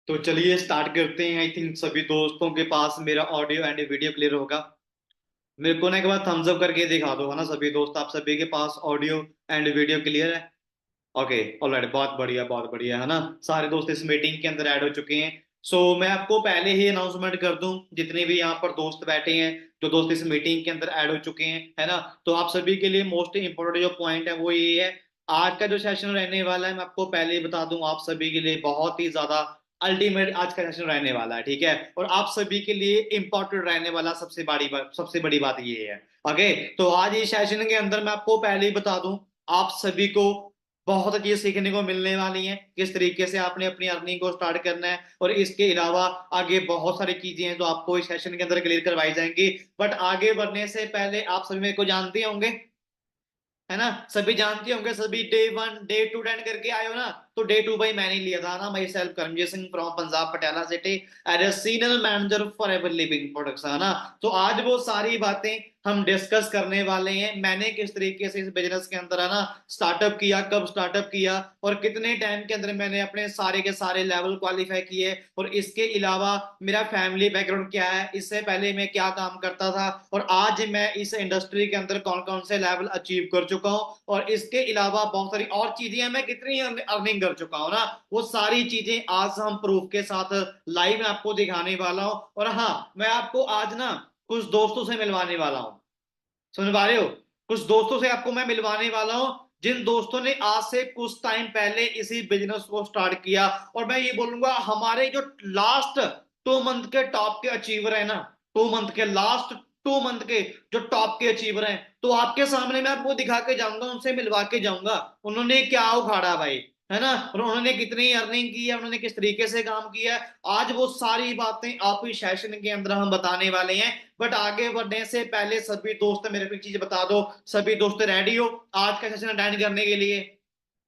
तो चलिए स्टार्ट करते हैं। आई थिंक सभी दोस्तों के पास मेरा ऑडियो एंड वीडियो क्लियर होगा। मेरे को ना एक बार थम्स अप करके दिखा दो, है ना सभी दोस्त, आप सभी के पास ऑडियो एंड वीडियो क्लियर है। ओके, ऑलराइट, बहुत बढ़िया बहुत बढ़िया, है ना। सारे दोस्त इस मीटिंग के अंदर ऐड हो चुके हैं। सो मैं आपको पहले ही अनाउंसमेंट कर दूं, जितने भी यहाँ पर दोस्त बैठे हैं, जो दोस्त इस मीटिंग के अंदर ऐड हो चुके हैं, है ना। तो आप सभी के लिए मोस्ट इंपोर्टेंट जो पॉइंट है वो ये है। आज का जो सेशन रहने वाला है, मैं आपको पहले ही बता दूं, आप सभी के लिए बहुत ही ज्यादा अल्टीमेट आज का सेशन रहने वाला है, ठीक है। और आप सभी के लिए इंपॉर्टेंट रहने वाला सबसे बड़ी बात ये है। ओके, तो आज इस सेशन के अंदर मैं आपको पहले ही बता दूं, आप सभी को बहुत चीज सीखने को मिलने वाली हैं, किस तरीके से आपने अपनी अर्निंग को स्टार्ट करना है। और इसके अलावा आगे बहुत सारी चीजें हैं जो आपको इस सेशन के अंदर क्लियर करवाई जाएंगी। बट आगे बढ़ने से पहले आप सभी मेरे को जानते होंगे, है ना। सभी जानते होंगे, सभी डे 1 डे 2 अटेंड करके आए हो ना। तो डे 2 भाई मैंने ही लिया था ना, myself Karamjeet Singh from Punjab Patiala city as a senior manager for ever living products, है ना। तो आज वो सारी बातें हम डिस्कस करने वाले हैं। मैंने किस तरीके से इस बिजनेस के अंदर, है ना, स्टार्टअप किया, कब स्टार्टअप किया, और कितने टाइम के अंदर मैंने अपने सारे के सारे लेवल क्वालिफाई किए। और इसके अलावा मेरा फैमिली बैकग्राउंड क्या है, इससे पहले मैं क्या काम करता था, और आज मैं इस इंडस्ट्री के अंदर कौन कौन से लेवल अचीव कर चुका हूँ। और इसके अलावा बहुत सारी और चीजें हैं, मैं कितनी अर्निंग कर चुका हूँ ना। वो सारी चीजें आज हम प्रूफ के साथ लाइव में आपको दिखाने वाला हूँ। और हाँ, मैं आपको आज ना कुछ दोस्तों से मिलवाने वाला हूँ। सुन पा रहे हो? कुछ दोस्तों से आपको मैं मिलवाने वाला हूं, जिन दोस्तों ने आज से कुछ टाइम पहले इसी बिजनेस को स्टार्ट किया। और मैं ये बोलूंगा, हमारे जो लास्ट 2 मंथ के टॉप के अचीवर है ना, 2 मंथ के लास्ट 2 मंथ के जो टॉप के अचीवर हैं, तो आपके सामने मैं आपको दिखा के जाऊंगा, उनसे मिलवा के जाऊंगा। उन्होंने क्या उखाड़ा भाई, है ना, और उन्होंने कितनी अर्निंग की है, उन्होंने किस तरीके से काम किया है, आज वो सारी बातें आप इस सेशन के अंदर हम बताने वाले हैं। बट आगे बढ़ने से पहले सभी दोस्त मेरे को एक चीज बता दो, सभी दोस्त रेडी हो आज का सेशन अटेंड करने के लिए?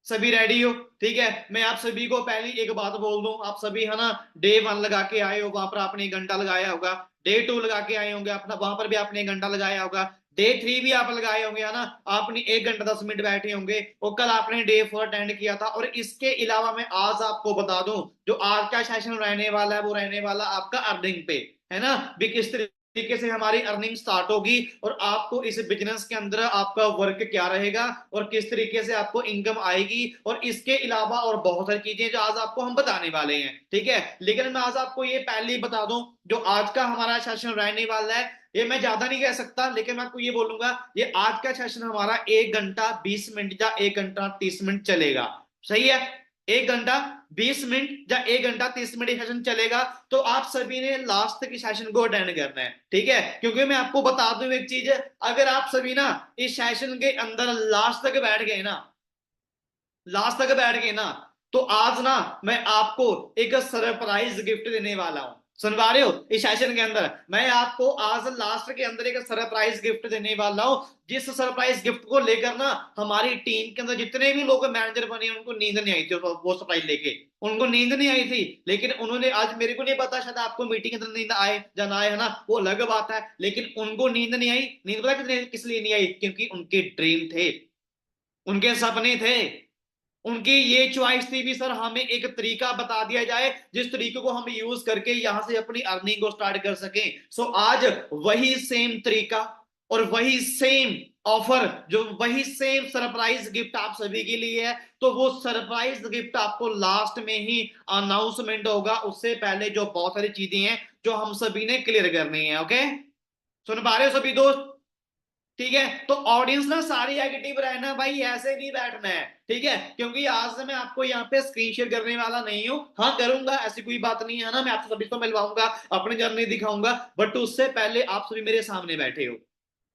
सभी रेडी हो? ठीक है, मैं आप सभी को पहली एक बात बोल दूं, आप सभी, है ना, डे 1 लगा के आए हो, वहां पर आपने 1 घंटा लगाया होगा। डे 2 लगा के आए होंगे अपना, वहां पर भी आपने 1 घंटा लगाया होगा। डे 3 भी आप लगाए होंगे, है ना। आपने 1 घंटा 10 मिनट बैठे होंगे, और कल आपने डे 4 अटेंड किया था। और इसके अलावा मैं आज आपको बता दूं, जो आज का सेशन रहने वाला है वो रहने वाला आपका अर्निंग पे, है ना। भी किस तरीके से हमारी अर्निंग स्टार्ट होगी, और आपको इस बिजनेस के अंदर आपका वर्क क्या रहेगा, और किस तरीके से आपको इनकम आएगी। और इसके अलावा और बहुत सारी चीजें जो आज आपको हम बताने वाले हैं, ठीक है। लेकिन मैं आज आपको ये पहले ही बता दूं, जो आज का हमारा सेशन रहने वाला है, ये मैं ज्यादा नहीं कह सकता, लेकिन मैं आपको ये बोलूंगा, ये आज का सेशन हमारा 1 घंटा 20 मिनट या 1 घंटा 30 मिनट चलेगा। सही है, 1 घंटा 20 मिनट या 1 घंटा 30 मिनट सेशन चलेगा। तो आप सभी ने लास्ट तक इस सेशन को अटेंड करना है, ठीक है। क्योंकि मैं आपको बता दूं एक चीज, अगर आप सभी ना इस सेशन के अंदर लास्ट तक बैठ गए ना, लास्ट तक बैठ गए ना, तो आज ना मैं आपको एक सरप्राइज गिफ्ट देने वाला हूं। सुन पा रहे हो? इस सेशन के अंदर मैं आपको आज लास्ट के अंदर एक सरप्राइज गिफ्ट देने वाला हूं, जिस सरप्राइज गिफ्ट को लेकर ना हमारी टीम के अंदर जितने भी लोग मैनेजर बने, उनको नींद नहीं आई थी। वो सरप्राइज लेके उनको नींद नहीं आई थी, लेकिन उन्होंने, आज मेरे को नहीं पता, शायद आपको मीटिंग के अंदर नींद आए या ना आए, है ना, वो अलग बात है, लेकिन उनको नींद नहीं आई। नींद पता किस लिए नहीं आई? क्योंकि उनके ड्रीम थे, उनके सपने थे, उनकी ये चॉइस थी भी, सर हमें एक तरीका बता दिया जाए जिस तरीके को हम यूज करके यहां से अपनी अर्निंग को स्टार्ट कर सकें। सो आज वही सेम तरीका और वही सेम ऑफर, जो वही सेम सरप्राइज गिफ्ट आप सभी के लिए है। तो वो सरप्राइज गिफ्ट आपको लास्ट में ही अनाउंसमेंट होगा, उससे पहले जो बहुत सारी चीजें हैं जो हम सभी ने क्लियर करनी है। ओके, सुन पा रहे हो सभी दोस्त? ठीक है, तो ऑडियंस ना सारी एक्टिव रहना भाई, ऐसे नहीं बैठना है, ठीक है। क्योंकि आज से मैं आपको यहाँ पे स्क्रीन शेयर करने वाला नहीं हूँ, हाँ करूंगा, ऐसी कोई बात नहीं है ना, मैं आपसे सभी को मिलवाऊंगा, अपनी जर्नी दिखाऊंगा। बट उससे पहले आप सभी मेरे सामने बैठे हो,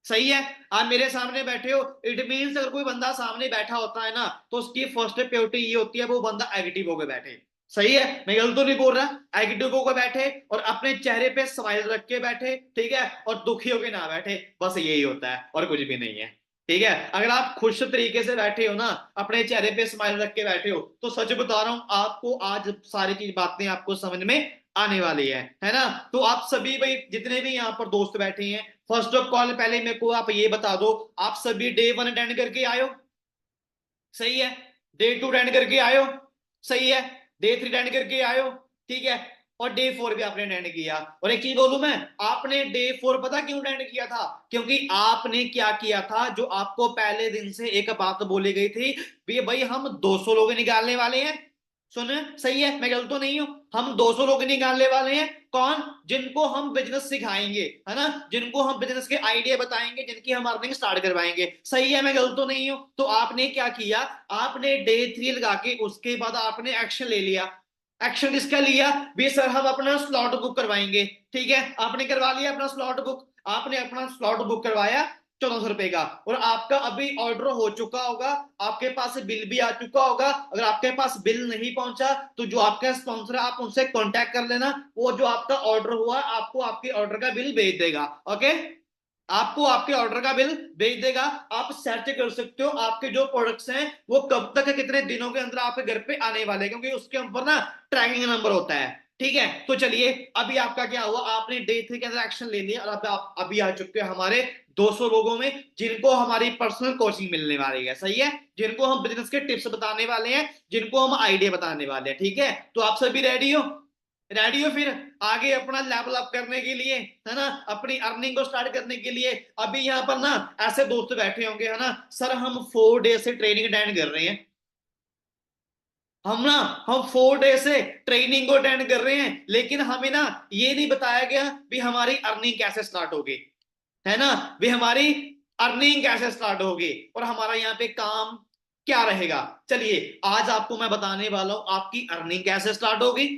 सही है। आप मेरे सामने बैठे हो, इट मीन्स अगर कोई बंदा सामने बैठा होता है ना, तो उसकी फर्स्ट प्रायोरिटी ये होती है वो बंदा एक्टिव होकर बैठे। सही है, मैं गलत तो नहीं बोल रहा? एक्टिव होकर बैठे और अपने चेहरे पे स्माइल रख के बैठे, ठीक है, और दुखी होकर ना बैठे, बस यही होता है और कुछ भी नहीं है। ठीक है, अगर आप खुश तरीके से बैठे हो ना, अपने चेहरे पे स्माइल रख के बैठे हो, तो सच बता रहा हूं आपको, आज सारी चीज बातें आपको समझ में आने वाली है ना। तो आप सभी भाई जितने भी यहाँ पर दोस्त बैठे हैं, फर्स्ट ऑफ कॉल पहले मेरे को आप ये बता दो, आप सभी डे 1 अटेंड करके आयो? सही है। डे 2 अटेंड करके आयो? सही है। डे 3 अटेंड करके आयो? ठीक है, और डे 4 भी आपने अटेंड किया। और एक चीज बोलूं मैं, आपने डे 4 पता क्यों अटेंड किया था? क्योंकि आपने क्या किया था, जो आपको पहले दिन से एक बात बोली गई थी, भाई हम 200 लोग निकालने वाले हैं। सुन, सही है, मैं गलत तो नहीं हूं? हम 200 लोग निकालने वाले हैं। कौन? जिनको हम बिजनेस सिखाएंगे, है ना, जिनको हम बिजनेस के आइडिया बताएंगे, जिनकी हम अर्निंग स्टार्ट करवाएंगे। सही है, मैं गलत तो नहीं हूं? तो आपने क्या किया, आपने डे 3 लगा के उसके बाद आपने एक्शन ले लिया। एक्शन किसका लिया? भी सर हम अपना स्लॉट बुक करवाएंगे। ठीक है, आपने करवा लिया अपना स्लॉट बुक, आपने अपना स्लॉट बुक करवाया 1400 रुपए का, और आपका अभी ऑर्डर हो चुका होगा, आपके पास बिल भी आ चुका होगा। अगर आपके पास बिल नहीं पहुंचा तो जो आपका स्पॉन्सर है आप उनसे कांटेक्ट कर लेना, वो जो आपका ऑर्डर हुआ आपको आपके ऑर्डर का बिल भेज देगा। ओके, आपको आपके ऑर्डर का बिल भेज देगा। आप सर्च कर सकते हो आपके जो प्रोडक्ट्स हैं वो कब तक कितने दिनों के अंदर आपके घर पे आने वाले हैं, क्योंकि उसके ऊपर ना ट्रैकिंग नंबर होता है। ठीक है, तो चलिए, अभी आपका क्या हुआ, आपने डे 3 के अंदर एक्शन ले लिया, और अब आप अभी आ चुके हैं हमारे 200 लोगों में, जिनको हमारी पर्सनल कोचिंग मिलने वाली है। सही है, जिनको हम बिजनेस के टिप्स बताने वाले हैं, जिनको हम आइडिया बताने वाले हैं। ठीक है, तो आप सभी रेडी हो? रेडी हो फिर आगे अपना लेवल अप करने के लिए, है ना, अपनी अर्निंग को स्टार्ट करने के लिए? अभी यहाँ पर ना ऐसे दोस्त बैठे होंगे, है ना, सर हम 4 डे से ट्रेनिंग अटेंड कर रहे हैं, हम ना हम 4 डे से ट्रेनिंग को अटेंड कर रहे हैं, लेकिन हमें ना ये नहीं बताया गया भी हमारी अर्निंग कैसे स्टार्ट होगी, है ना, भी हमारी अर्निंग कैसे स्टार्ट होगी, और हमारा यहाँ पे काम क्या रहेगा। चलिए, आज आपको मैं बताने वाला हूं आपकी अर्निंग कैसे स्टार्ट होगी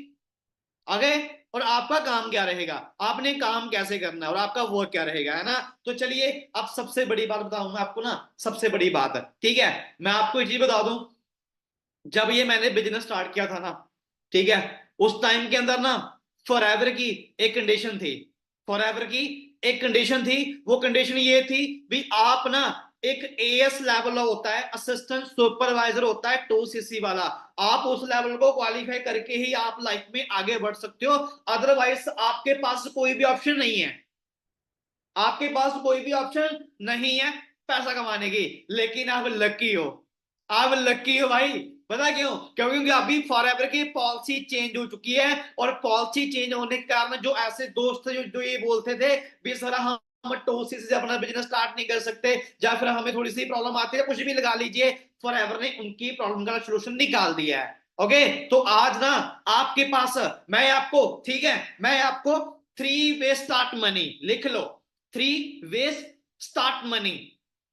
आगे, और आपका काम क्या रहेगा, आपने काम कैसे करना है, और आपका वर्क क्या रहेगा, है ना। तो चलिए, अब सबसे बड़ी बात बताऊंगा आपको ना, सबसे बड़ी बात है, ठीक है, मैं आपको एक चीज बता दूं, जब ये मैंने बिजनेस स्टार्ट किया था ना, ठीक है, उस टाइम के अंदर ना फॉरएवर की एक कंडीशन थी, फॉरएवर की एक कंडीशन थी। वो कंडीशन ये थी भी आप ना एक एएस लेवल होता है, असिस्टेंट सुपरवाइजर होता है 2 सीसी वाला, आप उस लेवल को क्वालिफाई करके ही आप लाइफ में आगे बढ़ सकते हो। अदरवाइज आपके पास कोई भी ऑप्शन नहीं है, आपके पास कोई भी ऑप्शन नहीं है पैसा कमाने की। लेकिन आप लकी हो, आप लकी हो भाई। पता क्यों? क्योंकि अभी फॉरएवर की पॉलिसी चेंज हो चुकी है, और पॉलिसी चेंज होने के कारण जो ऐसे दोस्त जो ये बोलते थे भी सर हम टोसी से अपना बिजनेस स्टार्ट नहीं कर सकते, या फिर हमें थोड़ी सी प्रॉब्लम आती है, कुछ भी लगा लीजिए, फॉरएवर ने उनकी प्रॉब्लम का सोल्यूशन निकाल दिया है। ओके, तो आज ना आपके पास मैं आपको, ठीक है, मैं आपको 3 वे स्टार्ट मनी लिख लो, 3 वेज स्टार्ट मनी।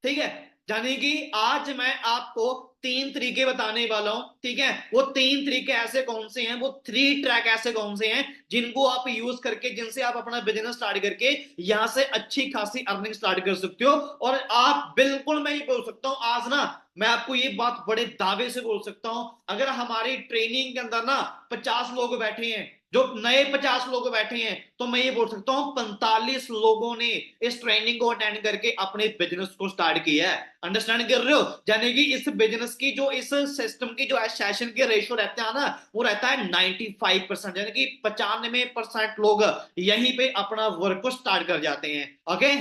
ठीक है, यानी कि आज मैं आपको 3 तरीके बताने वाला हूं। ठीक है, वो 3 तरीके ऐसे कौन से हैं, वो 3 ट्रैक ऐसे कौन से हैं जिनको आप यूज करके, जिनसे आप अपना बिजनेस स्टार्ट करके यहां से अच्छी खासी अर्निंग स्टार्ट कर सकते हो। और आप बिल्कुल, मैं ये बोल सकता हूं आज ना, मैं आपको ये बात बड़े दावे से बोल सकता हूं, अगर हमारी ट्रेनिंग के अंदर ना 50 लोग बैठे हैं, जो नए 50 लोग बैठे हैं, तो मैं ये बोल सकता हूं 45 लोगों ने इस ट्रेनिंग को अटेंड करके अपने बिजनेस को स्टार्ट किया है। अंडरस्टैंड कर रहे हो? यानी कि इस बिजनेस की जो, इस सिस्टम की जो सेशन के रेशियो रहते हैं ना, वो रहता है 95%, यानी कि 95% लोग यहीं पे अपना वर्क को स्टार्ट कर जाते हैं। ओके,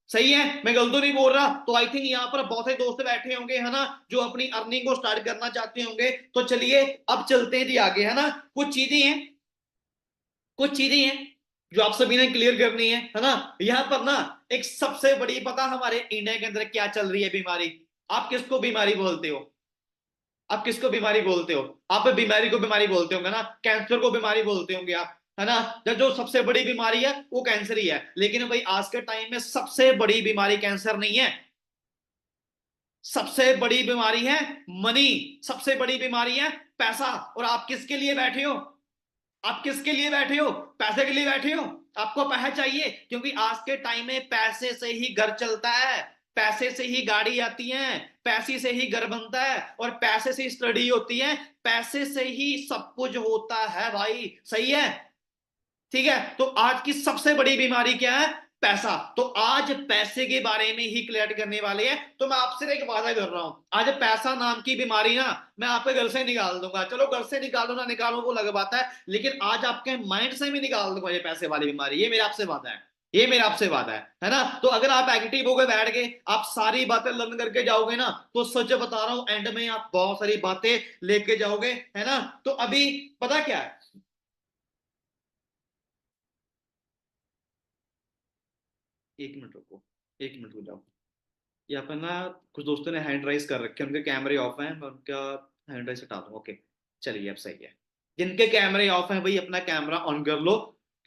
सही है, मैं गलत तो नहीं बोल रहा? तो आई थिंक यहाँ पर बहुत से दोस्त बैठे होंगे, है ना, जो अपनी अर्निंग को स्टार्ट करना चाहते होंगे। तो चलिए, अब चलते हैं जी आगे, है ना। कुछ चीजें हैं, कुछ चीजें हैं जो आप सभी ने क्लियर करनी है ना। यहां पर ना एक सबसे बड़ी, पता हमारे इंडिया के अंदर क्या चल रही है बीमारी? आप किसको बीमारी बोलते हो? आप किसको बीमारी बोलते हो? आप बीमारी को बीमारी बोलते होंगे ना, कैंसर को बीमारी बोलते होंगे आप, है ना। जो सबसे बड़ी बीमारी है वो कैंसर ही है। लेकिन भाई आज के टाइम में सबसे बड़ी बीमारी कैंसर नहीं है, सबसे बड़ी बीमारी है मनी, सबसे बड़ी बीमारी है पैसा। और आप किसके लिए बैठे हो? आप किसके लिए बैठे हो? पैसे के लिए बैठे हो। आपको पैसा चाहिए, क्योंकि आज के टाइम में पैसे से ही घर चलता है, पैसे से ही गाड़ी आती है, पैसे से ही घर बनता है, और पैसे से ही स्टडी होती है, पैसे से ही सब कुछ होता है भाई। सही है, ठीक है। तो आज की सबसे बड़ी बीमारी क्या है? पैसा। तो आज पैसे के बारे में ही क्लियर करने वाले हैं। तो मैं आपसे एक वादा कर रहा हूं, आज पैसा नाम की बीमारी ना मैं आपके घर से निकाल दूंगा। चलो घर से निकालो ना निकालो वो अलग बात है, लेकिन आज आपके माइंड से भी निकाल दूंगा ये पैसे वाली बीमारी। ये मेरा आपसे वादा है, ये मेरा आपसे वादा है ना। तो अगर आप एक्टिव हो गए, बैठ गए, आप सारी बातें लर्न करके जाओगे ना, तो सच बता रहा हूं एंड में आप बहुत सारी बातें लेके जाओगे, है ना। तो अभी पता क्या है, एक मिनट रुको, एक मिनट रुक जाओ। यहाँ पर ना कुछ दोस्तों ने हैंड राइज कर रखे हैं, उनके कैमरे ऑफ हैं, मैं उनका हैंड राइज हटा दूँ। ओके, चलिए अब सही है। जिनके कैमरे ऑफ हैं भाई अपना कैमरा ऑन कर लो,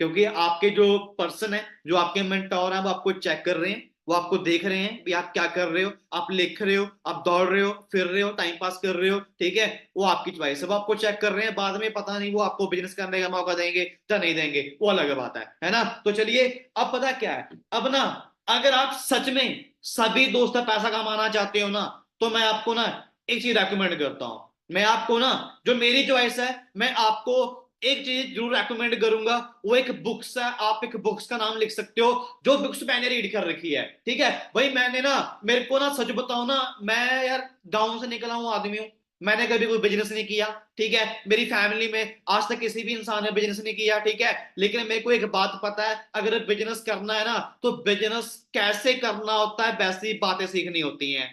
क्योंकि आपके जो पर्सन है, जो आपके मेंटोर हैं, वो आपको चेक कर रहे हैं, वो आपको देख रहे हैं भी आप क्या कर रहे हो, आप लिख रहे हो, आप दौड़ रहे हो, फिर रहे हो, टाइम पास कर रहे हो, ठीक है। वो आपकी चॉइस है, वो आपको चेक कर रहे हैं। बाद में पता नहीं वो आपको बिजनेस करने का मौका देंगे या नहीं देंगे, वो अलग बात है ना। तो चलिए, अब पता क्या है, अब ना अगर आप सच में सभी दोस्त पैसा कमाना चाहते हो ना, तो मैं आपको ना एक चीज रेकमेंड करता हूं। मैं आपको ना, जो मेरी चॉइस है, मैं आपको एक चीज जरूर रेकमेंड करूंगा। वो एक बुक्स है, आप एक बुक्स का नाम लिख सकते हो, जो बुक्स मैंने रीड कर रखी है, ठीक है भाई। मैंने ना, मेरे को ना सच बताऊं ना, मैं यार गांव से निकला हूं आदमी हूं, मैंने कभी कोई बिजनेस नहीं किया, ठीक है। मेरी फैमिली में आज तक किसी भी इंसान ने बिजनेस नहीं किया, ठीक है। लेकिन मेरे को एक बात पता है, अगर बिजनेस करना है ना, तो बिजनेस कैसे करना होता है, वैसी बातें सीखनी होती हैं,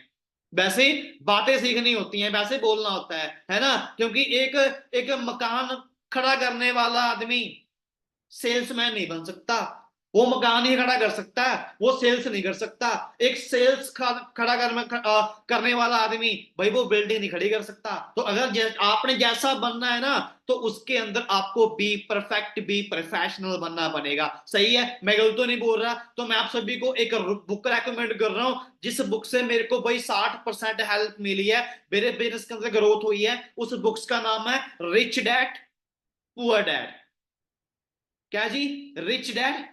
वैसे बातें सीखनी होती हैं, वैसे बोलना होता है ना। क्योंकि एक एक मकान खड़ा करने वाला आदमी सेल्समैन नहीं बन सकता, वो मकान ही खड़ा कर सकता है, वो सेल्स नहीं कर सकता। एक सेल्स खड़ा करने वाला आदमी भाई वो बिल्डिंग नहीं खड़ी कर सकता। तो अगर आपने जैसा बनना है ना, तो उसके अंदर आपको बी परफेक्ट, बी प्रोफेशनल बनना बनेगा। सही है, मैं गलत तो नहीं बोल रहा। तो मैं आप सभी को एक बुक रेकमेंड कर रहा हूं, जिस बुक से मेरे को भाई 60% हेल्प मिली है, मेरे बिजनेस के अंदर ग्रोथ हुई है। उस बुक्स का नाम है रिच डैड पुअर डैड। क्या जी? Rich dad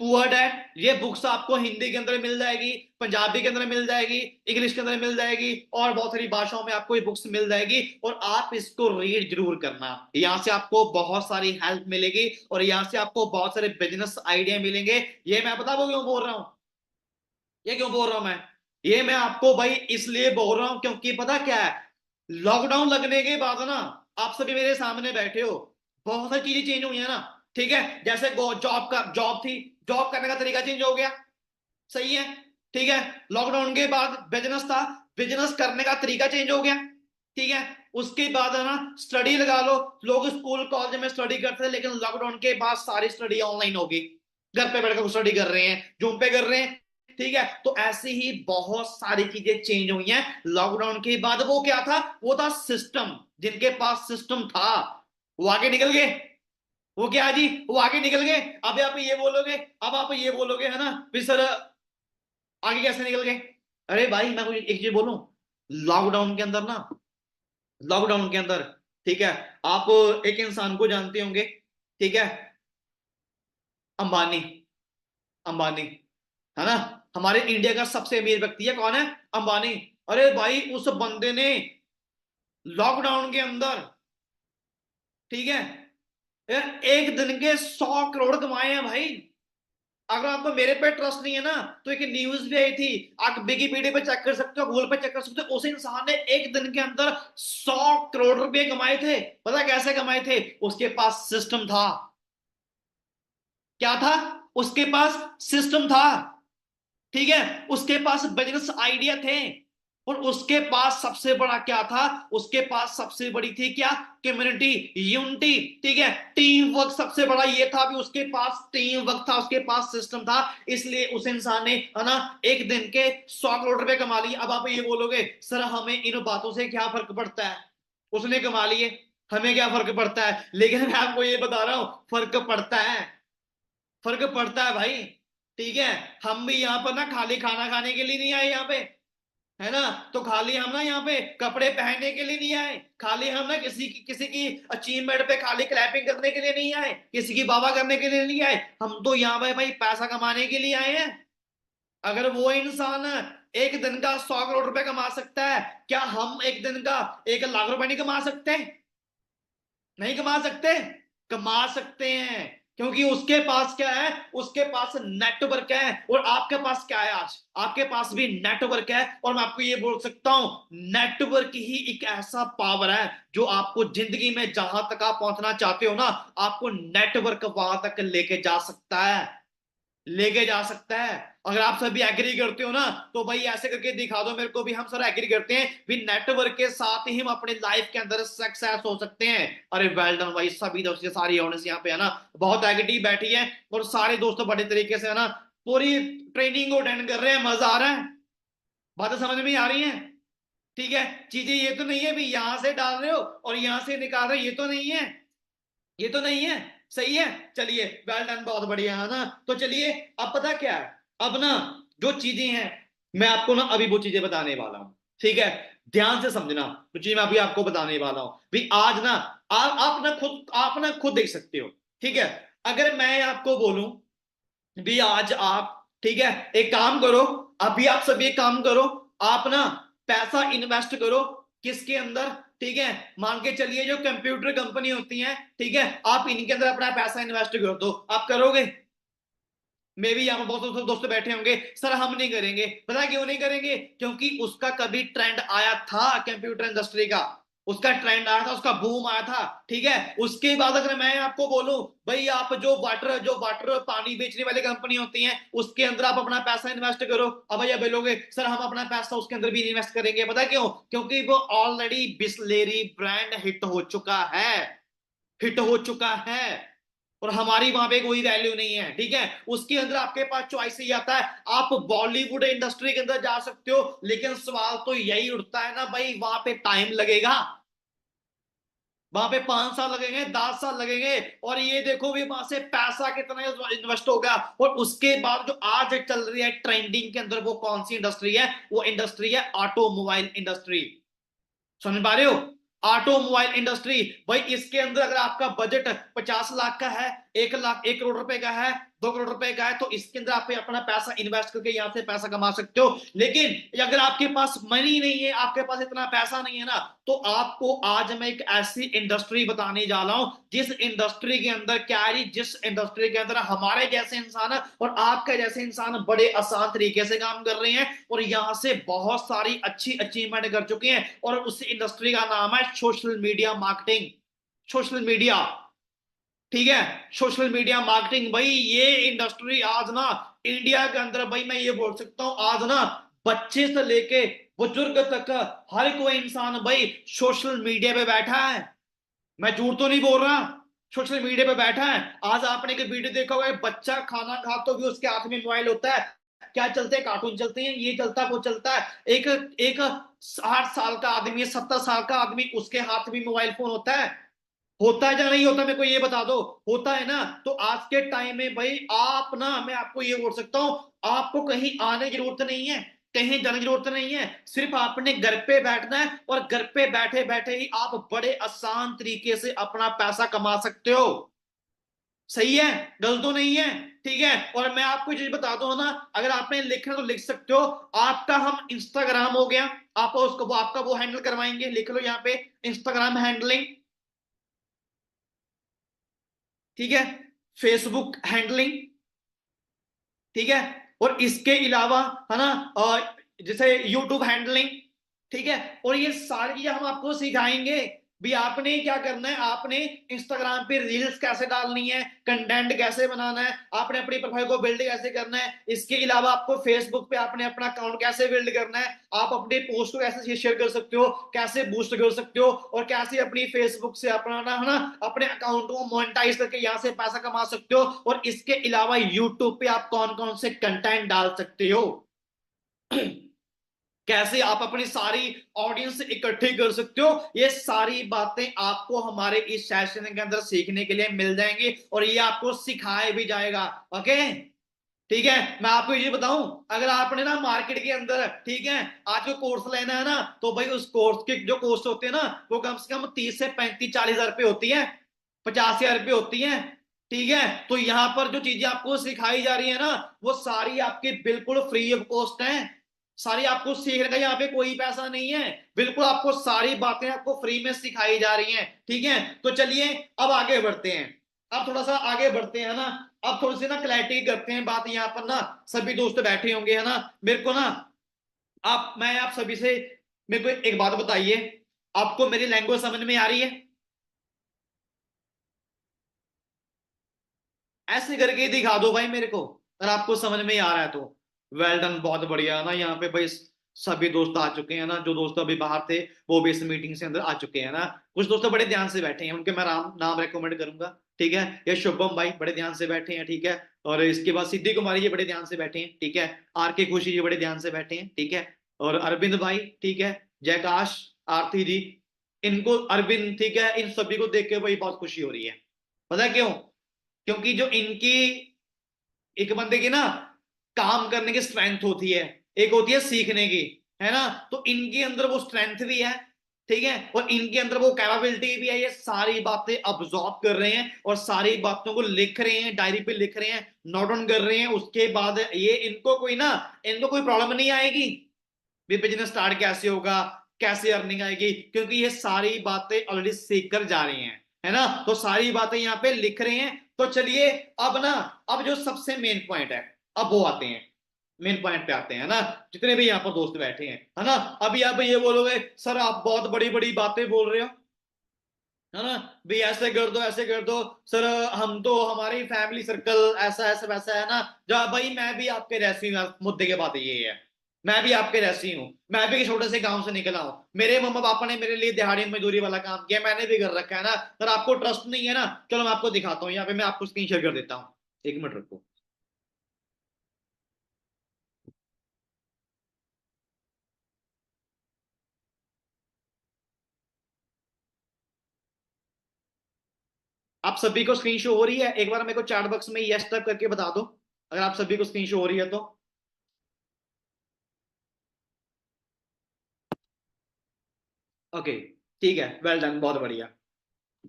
poor dad. ये बुक्स आपको हिंदी के अंदर मिल जाएगी, पंजाबी के अंदर मिल जाएगी, इंग्लिश के अंदर मिल जाएगी, और बहुत सारी भाषाओं में आपको ये बुक्स मिल जाएगी। और आप इसको रीड जरूर करना, यहाँ से आपको बहुत सारी हेल्प मिलेगी, और यहाँ से आपको बहुत सारे बिजनेस आइडिया मिलेंगे। ये मैं पता वो क्यों बोल रहा हूँ, ये क्यों बोल रहा हूं मैं, ये मैं आपको भाई इसलिए बोल रहा हूं क्योंकि पता क्या है, लॉकडाउन लगने के बाद ना, आप सभी मेरे सामने बैठे हो, बहुत सारी चीजें चेंज हुई है ना, ठीक है। जैसे जॉब थी, जॉब करने का तरीका चेंज हो गया, सही है, ठीक है। लॉकडाउन के बाद बिजनेस था, बिजनेस करने का तरीका चेंज हो गया, ठीक है। उसके बाद है ना, स्टडी लगा लो, लोग स्कूल कॉलेज में स्टडी करते थे, लेकिन लॉकडाउन के बाद सारी स्टडी ऑनलाइन होगी, घर पे बैठकर स्टडी कर रहे हैं, जूम पे कर रहे हैं, ठीक है। तो ऐसे ही बहुत सारी चीजें चेंज हुई हैं लॉकडाउन के बाद। वो क्या था, वो था सिस्टम। जिनके पास सिस्टम था वो आगे निकल गए, वो क्या जी, वो आगे निकल गए। अब आप ये बोलोगे, अब आप ये बोलोगे है ना, फिर सर आगे कैसे निकल गए। अरे भाई मैं कुछ एक चीज बोलूं, लॉकडाउन के अंदर ना, लॉकडाउन के अंदर, ठीक है, आप एक इंसान को जानते होंगे, ठीक है, अंबानी, अंबानी, है ना, हमारे इंडिया का सबसे अमीर व्यक्ति है, कौन है, अंबानी। अरे भाई उस बंदे ने लॉकडाउन के अंदर, ठीक है, एक दिन के 100 करोड़ कमाए हैं भाई। अगर आपको मेरे पे ट्रस्ट नहीं है ना, तो एक न्यूज भी आई थी, आप विकिपीडिया पे चेक कर सकते हो, गूगल पे चेक कर सकते हो, उस इंसान ने एक दिन के अंदर 100 करोड़ रुपए कमाए थे। पता कैसे कमाए थे, उसके पास सिस्टम था। क्या था, उसके पास सिस्टम था, ठीक है, उसके पास बिजनेस आइडिया थे, और उसके पास सबसे बड़ा क्या था, उसके पास सबसे बड़ी थी क्या, कम्युनिटी, यूनिटी, ठीक है, टीम वर्क सबसे बड़ा ये था भी, उसके पास टीम वर्क था, उसके पास सिस्टम था। इसलिए उस इंसान ने है ना एक दिन के 100 करोड़ रुपए कमा लिए। अब आप ये बोलोगे सर हमें इन बातों से क्या फर्क पड़ता है, उसने कमा लिए, हमें क्या फर्क पड़ता है। लेकिन मैं आपको ये बता रहा हूं, फर्क पड़ता है, फर्क पड़ता है भाई, ठीक है। हम भी यहाँ पर ना खाली खाना खाने के लिए नहीं आए यहाँ पे, है ना। तो खाली हम ना यहाँ पे कपड़े पहनने के लिए नहीं आए, खाली हम ना किसी की अचीवमेंट पे खाली क्लैपिंग करने के लिए नहीं आए, किसी की वाह करने के लिए नहीं आए। हम तो यहाँ पे भाई पैसा कमाने के लिए आए हैं। अगर वो इंसान एक दिन का 100 करोड़ रुपए कमा सकता है, क्या हम एक दिन का 1 लाख रुपए नहीं कमा सकते, नहीं कमा सकते, कमा सकते हैं। क्योंकि उसके पास क्या है, उसके पास नेटवर्क है, और आपके पास क्या है, आज आपके पास भी नेटवर्क है। और मैं आपको ये बोल सकता हूं, नेटवर्क ही एक ऐसा पावर है जो आपको जिंदगी में जहां तक आप पहुंचना चाहते हो ना, आपको नेटवर्क वहां तक लेके जा सकता है, लेके जा सकता है। अगर आप सभी एग्री करते हो ना, तो भाई ऐसे करके दिखा दो मेरे को भी, हम सर एग्री करते हैं भी, नेटवर्क के साथ ही हम अपने लाइफ के अंदर सक्सेस हो सकते हैं। अरे वेल डन भाई, सभी दोस्त सारी ऑडियंस यहाँ पे है ना बहुत एग्री बैठी है, और सारे दोस्त बड़े तरीके से है ना पूरी ट्रेनिंग को अटेंड कर रहे हैं, मजा आ रहा है, बातें समझ में आ रही हैं? ठीक है, चीजें ये तो नहीं है भी यहां से डाल रहे हो और यहां से निकाल रहे हो, ये तो नहीं है, ये तो नहीं है। सही है, चलिए वेल डन, बहुत बढ़िया है ना। तो चलिए, अब पता क्या है, अब ना जो चीजें हैं मैं आपको ना अभी वो चीजें बताने वाला हूं, ठीक है? ध्यान से समझना, जो चीज मैं अभी आपको बताने वाला हूं भी आज ना, आप ना खुद देख सकते हो, ठीक है? अगर मैं आपको बोलूं भी आज आप, ठीक है, एक काम करो, अभी आप सभी एक काम करो, आप ना पैसा इन्वेस्ट करो, किसके अंदर? ठीक है, मान के चलिए जो कंप्यूटर कंपनी होती है, ठीक है, आप इनके अंदर अपना पैसा इन्वेस्ट कर दो, आप करोगे? मे भी यहाँ पर बहुत दोस्त बैठे होंगे, सर हम नहीं करेंगे। पता क्यों नहीं करेंगे? क्योंकि उसका कभी ट्रेंड आया था कंप्यूटर इंडस्ट्री का, उसका ट्रेंड आया था, उसका बूम आया था, ठीक है? उसके बाद अगर मैं आपको बोलूं भाई आप जो वाटर पानी बेचने वाली कंपनी होती हैं उसके अंदर आप अपना पैसा इन्वेस्ट करो, अब भैया बोलोगे सर हम अपना पैसा उसके अंदर भी इन्वेस्ट करेंगे। पता क्यों? क्योंकि वो ऑलरेडी बिस्लेरी ब्रांड हिट हो चुका है, हिट हो चुका है, और हमारी वहां पे कोई वैल्यू नहीं है, ठीक है? उसके अंदर आपके पास चॉइस ही आता है, आप बॉलीवुड इंडस्ट्री के अंदर जा सकते हो, लेकिन सवाल तो यही उठता है ना भाई, वहां पे टाइम लगेगा, वहां पे 5 साल लगेंगे, 10 साल लगेंगे, और ये देखो भी वहां से पैसा कितना इन्वेस्ट होगा। और उसके बाद जो आज चल रही है ट्रेंडिंग के अंदर, वो कौन सी इंडस्ट्री है? वो इंडस्ट्री है ऑटोमोबाइल इंडस्ट्री। समझ पा रहे हो? ऑटोमोबाइल इंडस्ट्री, भाई इसके अंदर अगर आपका बजट 50 लाख का है, 1 लाख 1 करोड़ रुपए का है, 2 करोड़ रुपए का है, तो इसके अंदर आप अपना पैसा इन्वेस्ट करके यहां से पैसा कमा सकते हो। लेकिन अगर आपके पास मनी नहीं है, आपके पास इतना पैसा नहीं है ना, तो आपको आज मैं एक ऐसी इंडस्ट्री बताने जा रहा हूं, जिस इंडस्ट्री के अंदर क्या है, जिस इंडस्ट्री के अंदर हमारे जैसे इंसान और आपके जैसे इंसान बड़े आसान तरीके से काम कर रहे हैं, और यहां से बहुत सारी अच्छी अचीवमेंट कर चुके हैं, और उस इंडस्ट्री का नाम है social media marketing. Social media, ठीक है, सोशल मीडिया मार्केटिंग। भाई ये इंडस्ट्री आज ना इंडिया के अंदर, भाई मैं ये बोल सकता हूं आज ना बच्चे से लेके बुजुर्ग तक हर कोई इंसान भाई सोशल मीडिया पे बैठा है, मैं झूठ तो नहीं बोल रहा, सोशल मीडिया पे बैठा है। आज आपने एक वीडियो देखा होगा, बच्चा खाना खा तो भी उसके हाथ में मोबाइल होता है, क्या चलते हैं? कार्टून चलते हैं, ये चलता है वो चलता है। एक एक 60 साल का आदमी, 70 साल का आदमी, उसके हाथ में मोबाइल फोन होता है या नहीं होता? मेरे को ये बता दो, होता है ना? तो आज के टाइम में भाई आप ना, मैं आपको ये बोल सकता हूं, आपको कहीं आने की जरूरत नहीं है, कहीं जाने की जरूरत नहीं है, सिर्फ आपने घर पे बैठना है, और घर पे बैठे बैठे ही आप बड़े आसान तरीके से अपना पैसा कमा सकते हो। सही है, गलत तो नहीं है, ठीक है? और मैं आपको चीज बता दूं ना, अगर आपने लिखना तो लिख सकते हो, आपका हम इंस्टाग्राम हो गया, आप उसको वो आपका वो हैंडल करवाएंगे, लिख लो यहाँ पे इंस्टाग्राम हैंडलिंग, ठीक है? फेसबुक हैंडलिंग, ठीक है? और इसके अलावा है ना जैसे यूट्यूब हैंडलिंग, ठीक है? और ये सारी चीजें हम आपको सिखाएंगे भी आपने क्या करना है, आपने इंस्टाग्राम पे रील्स कैसे डालनी है, कंटेंट कैसे बनाना है, आपने अपनी प्रोफाइल को बिल्ड कैसे करना है, इसके अलावा आपको फेसबुक पे आपने अपना अकाउंट कैसे बिल्ड करना है, आप अपने पोस्ट को कैसे शेयर कर सकते हो, कैसे बूस्ट कर सकते हो, और कैसे अपनी फेसबुक से अपना है ना अपने अकाउंट को मोनेटाइज करके यहाँ से पैसा कमा सकते हो, और इसके अलावा यूट्यूब पे आप कौन कौन से कंटेंट डाल सकते हो, कैसे आप अपनी सारी ऑडियंस इकट्ठी कर सकते हो, ये सारी बातें आपको हमारे इस सेशन के अंदर सीखने के लिए मिल जाएंगी, और ये आपको सिखाया भी जाएगा। ओके, ठीक है? मैं आपको ये बताऊं, अगर आपने ना मार्केट के अंदर, ठीक है, आज को कोर्स लेना है ना, तो भाई उस कोर्स के जो कोर्स होते हैं ना, वो कम से कम 30 से 35 40 हजार रुपये होती है, 50 हजार रुपये होती है, ठीक है? तो यहाँ पर जो चीजें आपको सिखाई जा रही है ना, वो सारी आपकी बिल्कुल फ्री ऑफ कॉस्ट है, सारी आपको सीखने का यहाँ पे कोई पैसा नहीं है, बिल्कुल आपको सारी बातें आपको फ्री में सिखाई जा रही हैं, ठीक है? तो चलिए अब आगे बढ़ते हैं, अब थोड़ा सा आगे बढ़ते हैं ना, अब थोड़ी सी ना क्लैरिटी करते हैं बात, यहाँ पर ना सभी दोस्त बैठे होंगे है ना, मेरे को ना मैं आप सभी से, मेरे को एक बात बताइए, आपको मेरी लैंग्वेज समझ में आ रही है? ऐसे करके दिखा दो भाई मेरे को, अगर आपको समझ में आ रहा है तो। वेल डन, बहुत बढ़िया ना। यहाँ पे भाई सभी दोस्त आ चुके हैं ना, जो दोस्त अभी बाहर थे वो भी इस मीटिंग से अंदर आ चुके हैं ना, कुछ दोस्त बड़े ध्यान से बैठे हैं, उनके मैं नाम रेकमेंड करूंगा। ठीक है। ये शुभम भाई बड़े ध्यान से बैठे हैं, ठीक है। और इसके बाद सिद्धि कुमारी जी बड़े ध्यान से बैठे हैं, ठीक है। आर के खुशी जी बड़े ध्यान से बैठे हैं, ठीक है। और अरविंद भाई, ठीक है। जयकाश, आरती जी, इनको अरविंद, ठीक है, इन सभी को देख के भाई बहुत खुशी हो रही है। पता है क्यों? क्योंकि जो इनकी, एक बंदे की ना काम करने की स्ट्रेंथ होती है, एक होती है सीखने की, है ना। तो इनके अंदर वो स्ट्रेंथ भी है, ठीक है, और इनके अंदर वो कैपेबिलिटी भी है। ये सारी बातें अब्सॉर्ब कर रहे हैं और सारी बातों को लिख रहे हैं, डायरी पे लिख रहे हैं, नोट डाउन कर रहे हैं। उसके बाद ये इनको कोई ना, इनको कोई प्रॉब्लम नहीं आएगी भी बिजनेस स्टार्ट कैसे होगा, कैसे अर्निंग आएगी, क्योंकि ये सारी बातें ऑलरेडी सीख कर जा रही हैं, है ना। तो सारी बातें यहाँ पे लिख रहे हैं। तो चलिए अब ना, अब जो सबसे मेन पॉइंट है, अब वो आते हैं, मेन पॉइंट पे आते हैं ना। जितने भी यहाँ पर दोस्त बैठे हैं, है ना, अभी आप ये बोलोगे सर आप बहुत बड़ी बड़ी बातें बोल रहे हो, है ना, भी ऐसे कर दो ऐसे कर दो सर, हम तो हमारी फैमिली सर्कल ऐसा ऐसा वैसा है ना। जा भाई मैं भी आपके जैसी हूँ, मुद्दे की बात ये है, मैं भी आपके जैसी हूँ, मैं भी छोटे से गांव से निकला हूँ, मेरे मम्मा पापा ने मेरे लिए दिहाड़ी मजदूरी वाला काम किया, मैंने भी कर रखा है ना। सर आपको ट्रस्ट नहीं है ना, चलो मैं आपको दिखाता हूँ, यहाँ पे मैं आपको स्क्रीन शेयर कर देता हूँ, 1 मिनट रुको। आप सभी को स्क्रीन शो हो रही है? एक बार मेरे को चैट बॉक्स में यस टाइप करके बता दो अगर आप सभी को स्क्रीन शो हो रही है तो। ओके, ठीक है, वेल डन, बहुत बढ़िया।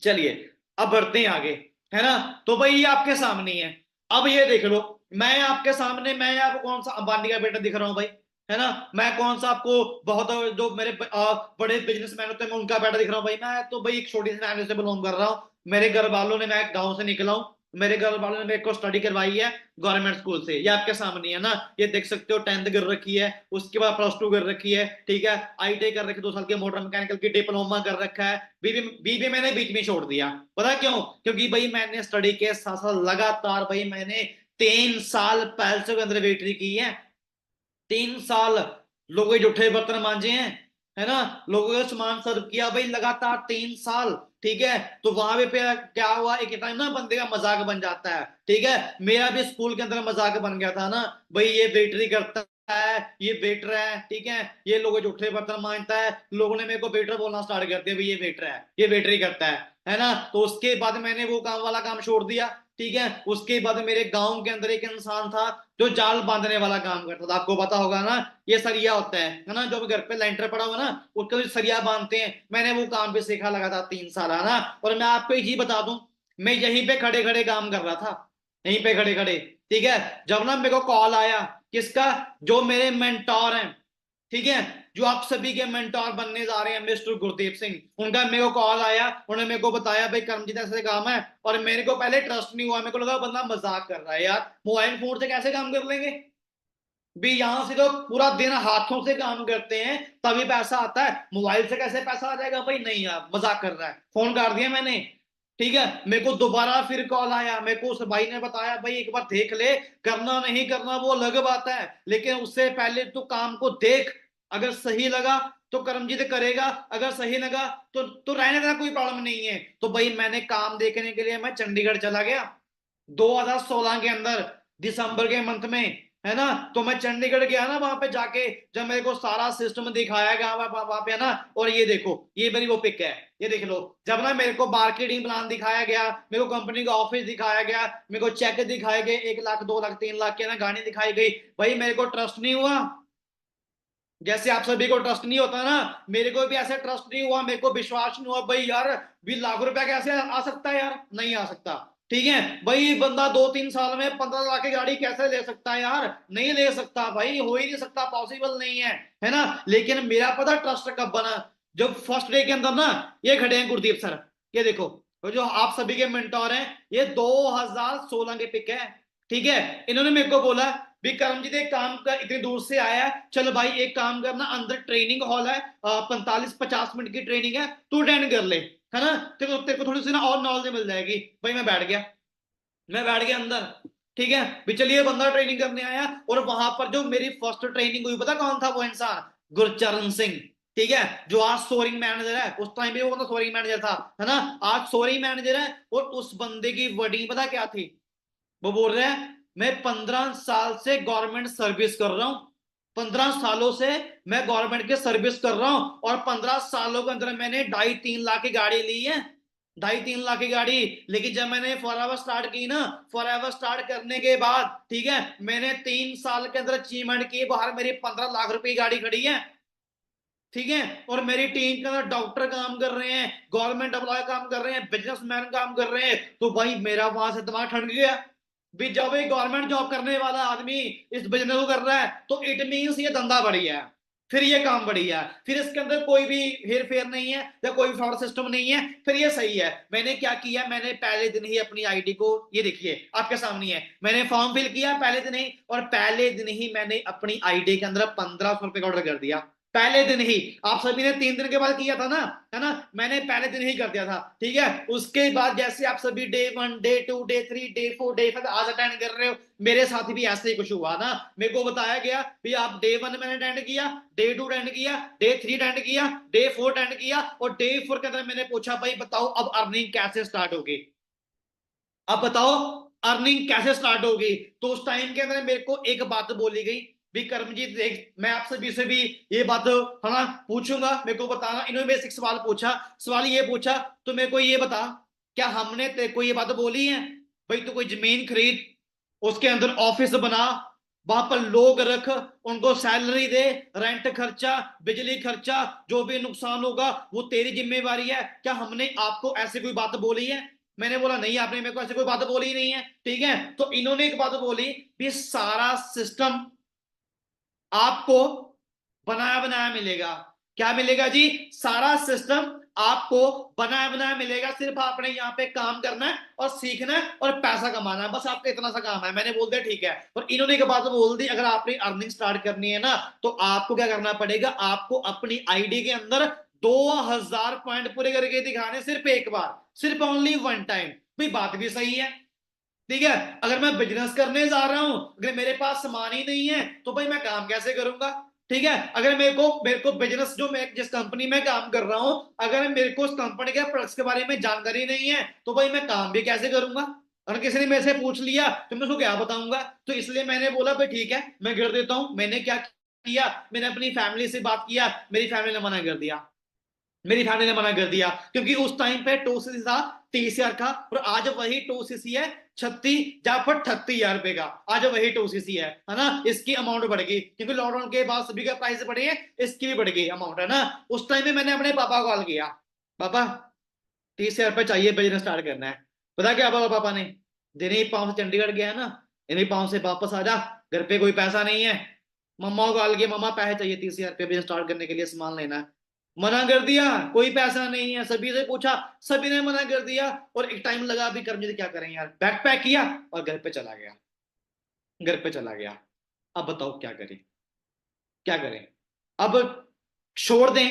चलिए अब बढ़ते हैं आगे, है ना। तो भाई ये आपके सामने ही है। अब ये देख लो, मैं आपके सामने, मैं आपको कौन सा अंबानी का बेटा दिख रहा हूं भाई, है ना। मैं कौन सा आपको बहुत जो मेरे बड़े बिजनेसमैन होते हैं मैं उनका बेटा दिख रहा हूँ भाई। मैं तो भाई एक छोटी सी फैमिली से बिलोंग कर रहा हूँ। मेरे घर वालों ने, मैं गाँव से निकला हूँ, मेरे घर वालों ने मेरे को स्टडी करवाई है गवर्नमेंट स्कूल से। ये आपके सामने है ना, ये देख सकते हो, 10th कर रखी है, उसके बाद +2 कर रखी है, ठीक है। आईटीआई कर रखी 2 साल की, मोटर मैकेनिकल की डिप्लोमा कर रखा है। बीबी बीबी मैंने बीच में छोड़ दिया, पता क्यों? क्योंकि भाई मैंने स्टडी के साथ साथ लगातार भाई मैंने 3 साल पैलसों के अंदर वेटरी की है। 3 साल लोगों के जूठे बर्तन मांजे हैं, है ना, लोगों का सामान सर्व किया भाई लगातार 3 साल, ठीक है। तो वहां पे क्या हुआ, एक टाइम ना बंदे का मजाक बन जाता है, ठीक है। मेरा भी स्कूल के अंदर मजाक बन गया था ना, भाई ये वेटरी करता है, ये वेटर है, ठीक है, ये लोगों के जूठे बर्तन मांजता है। लोगों ने मेरे को वेटर बोलना स्टार्ट कर दिया, भाई ये वेटर है, ये वेटरी करता है ना। तो उसके बाद मैंने वो काम वाला काम छोड़ दिया, ठीक है। उसके बाद मेरे गांव के अंदर एक इंसान था जो जाल बांधने वाला काम करता था, आपको पता होगा ना, ये सरिया होता है ना, जो घर पे लेंटर पड़ा हुआ ना, उसका जो सरिया बांधते हैं, मैंने वो काम भी सीखा लगातार 3 साल, है ना। और मैं आपको एक चीज बता दूं, मैं यहीं पे खड़े खड़े काम कर रहा था, यहीं पे खड़े खड़े, ठीक है। जब ना मेरे को कॉल आया, किसका? जो मेरे मेंटोर हैं, ठीक है, जो आप सभी के मेंटोर बनने जा रहे हैं, मिस्टर गुरदीप सिंह, उनका मेरे को कॉल आया, उन्होंने मेरे को बताया भाई करमजीत ऐसे काम है। और मेरे को पहले ट्रस्ट नहीं हुआ, मेरे को लगा बंदा मजाक कर रहा है यार, मोबाइल फोन से कैसे काम कर लेंगे भी, यहां से तो पूरा दिन हाथों से काम करते हैं तभी पैसा आता है, मोबाइल से कैसे पैसा आ जाएगा भाई, नहीं यार मजाक कर रहा है, फोन कर दिया मैंने, ठीक है। मेरे को दोबारा फिर कॉल आया, मेरे को उस भाई ने बताया भाई एक बार देख ले, करना नहीं करना वो अलग बात है, लेकिन उससे पहले तू काम को देख, अगर सही लगा तो करमजीत करेगा, अगर सही लगा तो रहने देना, कोई प्रॉब्लम नहीं है। तो भाई मैंने काम देखने के लिए मैं चंडीगढ़ चला गया 2016 के अंदर, दिसंबर के मंथ में, है ना। तो मैं चंडीगढ़ गया ना, वहां पे जाके जब मेरे को सारा सिस्टम दिखाया गया वहां पे, है ना। और ये देखो, ये मेरी वो पिक है, ये देख लो। जब ना मेरे को मार्केटिंग प्लान दिखाया गया, मेरे को कंपनी का ऑफिस दिखाया गया, मेरे को चेक दिखाए गए, 1 लाख 2 लाख 3 लाख के ना गाड़ी दिखाई गई, भाई मेरे को ट्रस्ट नहीं हुआ। जैसे आप सभी को ट्रस्ट नहीं होता ना, मेरे को भी ऐसे ट्रस्ट नहीं हुआ, मेरे को विश्वास नहीं हुआ भाई यार, 20 लाख रुपया कैसे आ सकता है यार, नहीं आ सकता, ठीक है। भाई बंदा 2-3 साल में 15 लाख की गाड़ी कैसे ले सकता है यार, नहीं ले सकता भाई, हो ही नहीं सकता, पॉसिबल नहीं है ना। लेकिन मेरा पता ट्रस्ट कब बना, जब फर्स्ट डे के अंदर ना, ये खड़े हैं गुरदीप सर, ये देखो, तो जो आप सभी के मेंटोर हैं, ये 2016 के पिक है, ठीक है। इन्होंने मेरे को बोला भी करमजीत एक काम कर, इतनी दूर से आया है, चलो भाई एक काम करना, अंदर ट्रेनिंग हॉल है, 45-50 मिनट की ट्रेनिंग है, तू अटेंड कर ले, है ना, तेरे को थोड़ी सी ना और नॉलेज मिल जाएगी। भाई मैं बैठ गया, मैं बैठ गया अंदर, ठीक है। भी चलिए बंदा ट्रेनिंग करने आया, और वहां पर जो मेरी फर्स्ट ट्रेनिंग हुई, पता कौन था वो इंसान? गुरचरण सिंह, ठीक है, जो आज सोरिंग मैनेजर है, उस टाइम पे वो तो सोरिंग मैनेजर था, है ना, आज सोरिंग मैनेजर है। और उस बंदे की वर्डिंग पता क्या थी? वो बोल रहे हैं मैं 15 साल से गवर्नमेंट सर्विस कर रहा हूं, 15 सालों से मैं गवर्नमेंट की सर्विस कर रहा हूं, और 15 सालों के अंदर मैंने 2.5-3 लाख की गाड़ी ली है, 2.5-3 लाख की गाड़ी। लेकिन जब मैंने फॉरएवर स्टार्ट की ना, फॉरएवर स्टार्ट करने के बाद, ठीक है, मैंने 3 साल के अंदर अचीवमेंट की, बाहर मेरी 15 लाख रुपए की गाड़ी खड़ी है, ठीक है। और मेरी टीम के अंदर डॉक्टर काम कर रहे हैं, गवर्नमेंट एम्प्लॉय काम कर रहे हैं, बिजनेसमैन काम कर रहे हैं। तो भाई मेरा वहां से दिमाग ठंड गया भी, जब एक गवर्नमेंट जॉब करने वाला आदमी इस बिजनेस को कर रहा है तो इट मीन्स ये धंधा बढ़िया है, फिर ये काम बढ़िया है, फिर इसके अंदर कोई भी हेर फेर नहीं है या कोई फ्रॉड सिस्टम नहीं है, फिर ये सही है। मैंने क्या किया, मैंने पहले दिन ही अपनी आईडी को, ये देखिए आपके सामने है, मैंने फॉर्म फिल किया पहले दिन ही, और पहले दिन ही मैंने अपनी आईडी के अंदर 1500 रुपए का ऑर्डर कर दिया, पहले दिन ही। आप सभी ने 3 दिन के बाद किया था ना, है ना, मैंने पहले दिन ही कर दिया था, ठीक है। उसके बाद जैसे आप सभी day 1, day 2, day 3, day 4, day 5 आज अटेंड कर रहे हो, मेरे साथ भी ऐसे ही कुछ हुआ ना। मेरे को बताया गया भी आप डे 1 मैंने अटेंड किया, डे 2 अटेंड किया, डे 3 अटेंड किया, डे 4 अटेंड किया, और डे 4 के अंदर मैंने पूछा भाई बताओ अब अर्निंग कैसे स्टार्ट होगी, अब बताओ अर्निंग कैसे स्टार्ट होगी। तो उस टाइम के अंदर मेरे को एक बात बोली गई भी, कर्मजीत देख मैं आप सभी से भी ये बात है ना पूछूंगा, मेरे को बताना। इन्होंने मेरे से एक सवाल पूछा, सवाल ये पूछा, तो मेरे को ये बता, क्या हमने तेरे को ये बात बोली है भाई तू कोई जमीन खरीद, उसके अंदर ऑफिस बना, वहां पर लोग रख, उनको सैलरी दे, रेंट खर्चा, बिजली खर्चा, जो भी नुकसान होगा वो तेरी जिम्मेवारी है, क्या हमने आपको ऐसी कोई बात बोली है? मैंने बोला नहीं, आपने मेरे को ऐसी कोई बात बोली ही नहीं है, ठीक है। तो इन्होंने एक बात बोली भी सारा सिस्टम आपको बनाया बनाया मिलेगा। क्या मिलेगा जी? सारा सिस्टम आपको बनाया बनाया मिलेगा, सिर्फ आपने यहाँ पे काम करना है और सीखना है और पैसा कमाना है, बस आपका इतना सा काम है। मैंने बोल दिया ठीक है। और इन्होंने एक बात बोल दी, अगर आपने अर्निंग स्टार्ट करनी है ना, तो आपको क्या करना पड़ेगा, आपको अपनी आईडी के अंदर 2000 पॉइंट पूरे करके दिखाने, सिर्फ एक बार, सिर्फ ओनली 1 टाइम। भाई बात भी सही है, ठीक है। अगर मैं बिजनेस करने जा रहा हूं, अगर मेरे पास सामान ही नहीं है तो भाई मैं काम कैसे करूंगा, ठीक है। अगर मेरे को बिजनेस, जो मैं जिस कंपनी में काम कर रहा हूं, अगर मेरे को उस कंपनी के प्रोडक्ट्स के बारे में जानकारी नहीं है तो भाई मैं काम भी कैसे करूंगा। अगर किसी ने मेरे से पूछ लिया तो मैं उसको क्या बताऊंगा। तो इसलिए मैंने बोला भाई ठीक है मैं कर देता हूं। मैंने क्या किया, मैंने अपनी फैमिली से बात किया, मेरी फैमिली ने मना कर दिया, मेरी फैमिली ने मना कर दिया, क्योंकि उस टाइम पे 2cc था 30,000 का, और आज वही 2cc है 36 या फिर 38,000 रुपए का, आज वही 2cc है ना। इसकी अमाउंट बढ़ गई क्योंकि लॉकडाउन के बाद सभी के प्राइस बढ़े हैं, इसकी भी बढ़ गई अमाउंट, है ना। उस टाइम में मैंने अपने पापा को कॉल किया, पापा 30,000 रुपए चाहिए, बिजनेस स्टार्ट करना है। पता क्या बोला पापा ने? जिन्हें ही पाँव से चंडीगढ़ गया है ना, इन्हीं पाँव से वापस आ जा, घर पे कोई पैसा नहीं है। मम्मा को कॉल किया, मम्मा पैसे चाहिए 30,000 रुपये बिजनेस स्टार्ट करने के लिए, सामान लेना है। मना कर दिया, कोई पैसा नहीं है। सभी से पूछा, सभी ने मना कर दिया। और एक टाइम लगा अभी कर्मजीत क्या करें यार, बैग पैक किया और घर पे चला गया, घर पे चला गया। अब बताओ क्या करें, क्या करें? अब छोड़ दें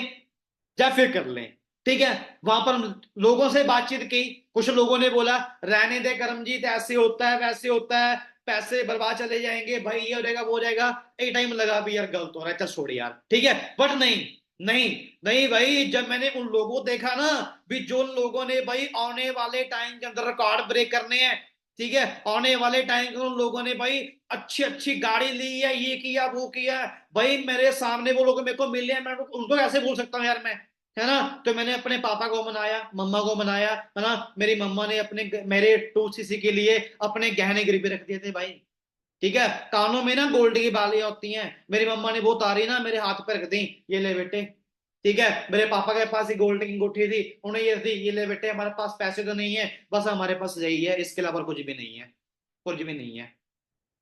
या फिर कर लें, ठीक है। वहां पर लोगों से बातचीत की, कुछ लोगों ने बोला रहने दे करमजीत, ऐसे होता है वैसे होता है, पैसे बर्बाद चले जाएंगे भाई, ये हो जाएगा वो हो जाएगा। एक टाइम लगा भी यार गलत हो रहा है, चल छोड़ यार, ठीक है। बट नहीं, नहीं, नहीं भाई, जब मैंने उन लोगों को देखा ना, भी जो लोगों ने भाई आने वाले टाइम के अंदर रिकॉर्ड ब्रेक करने हैं, ठीक है, आने वाले टाइम के उन लोगों ने भाई अच्छी अच्छी गाड़ी ली है, ये किया वो किया, भाई मेरे सामने वो लोग मेरे को मिले हैं, मैं उनको कैसे भूल सकता हूँ यार मैं, है ना। तो मैंने अपने पापा को मनाया, मम्मा को मनाया, है ना। मेरी मम्मा ने अपने मेरे 2cc के लिए अपने गहने गिरवी रख दिए थे भाई, ठीक है। कानों में ना गोल्ड की बालियां होती हैं, मेरी मम्मा ने वो तारी ना मेरे हाथ पर रख दी, ये ले बेटे, ठीक है। मेरे पापा के पास ही गोल्ड की अंगूठी थी, उन्हें ये दी, ये ले बेटे, हमारे पास पैसे तो नहीं है, बस हमारे पास यही है, इसके अलावा कुछ भी नहीं है, कुछ भी नहीं है,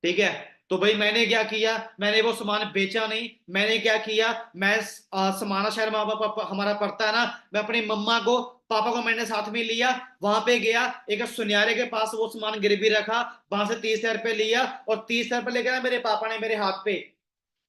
ठीक है। तो भाई मैंने क्या किया, मैंने वो सामान बेचा नहीं, मैंने क्या किया, मैं समाना शहर माँ बाप हमारा पड़ता है ना, मैं अपनी मम्मा को पापा को मैंने साथ में लिया, वहां पे गया, एक सुनियारे के पास वो सामान गिरवी रखा, वहां से 30,000 रुपये लिया, और 30,000 रुपये लेकर मेरे पापा ने मेरे हाथ पे,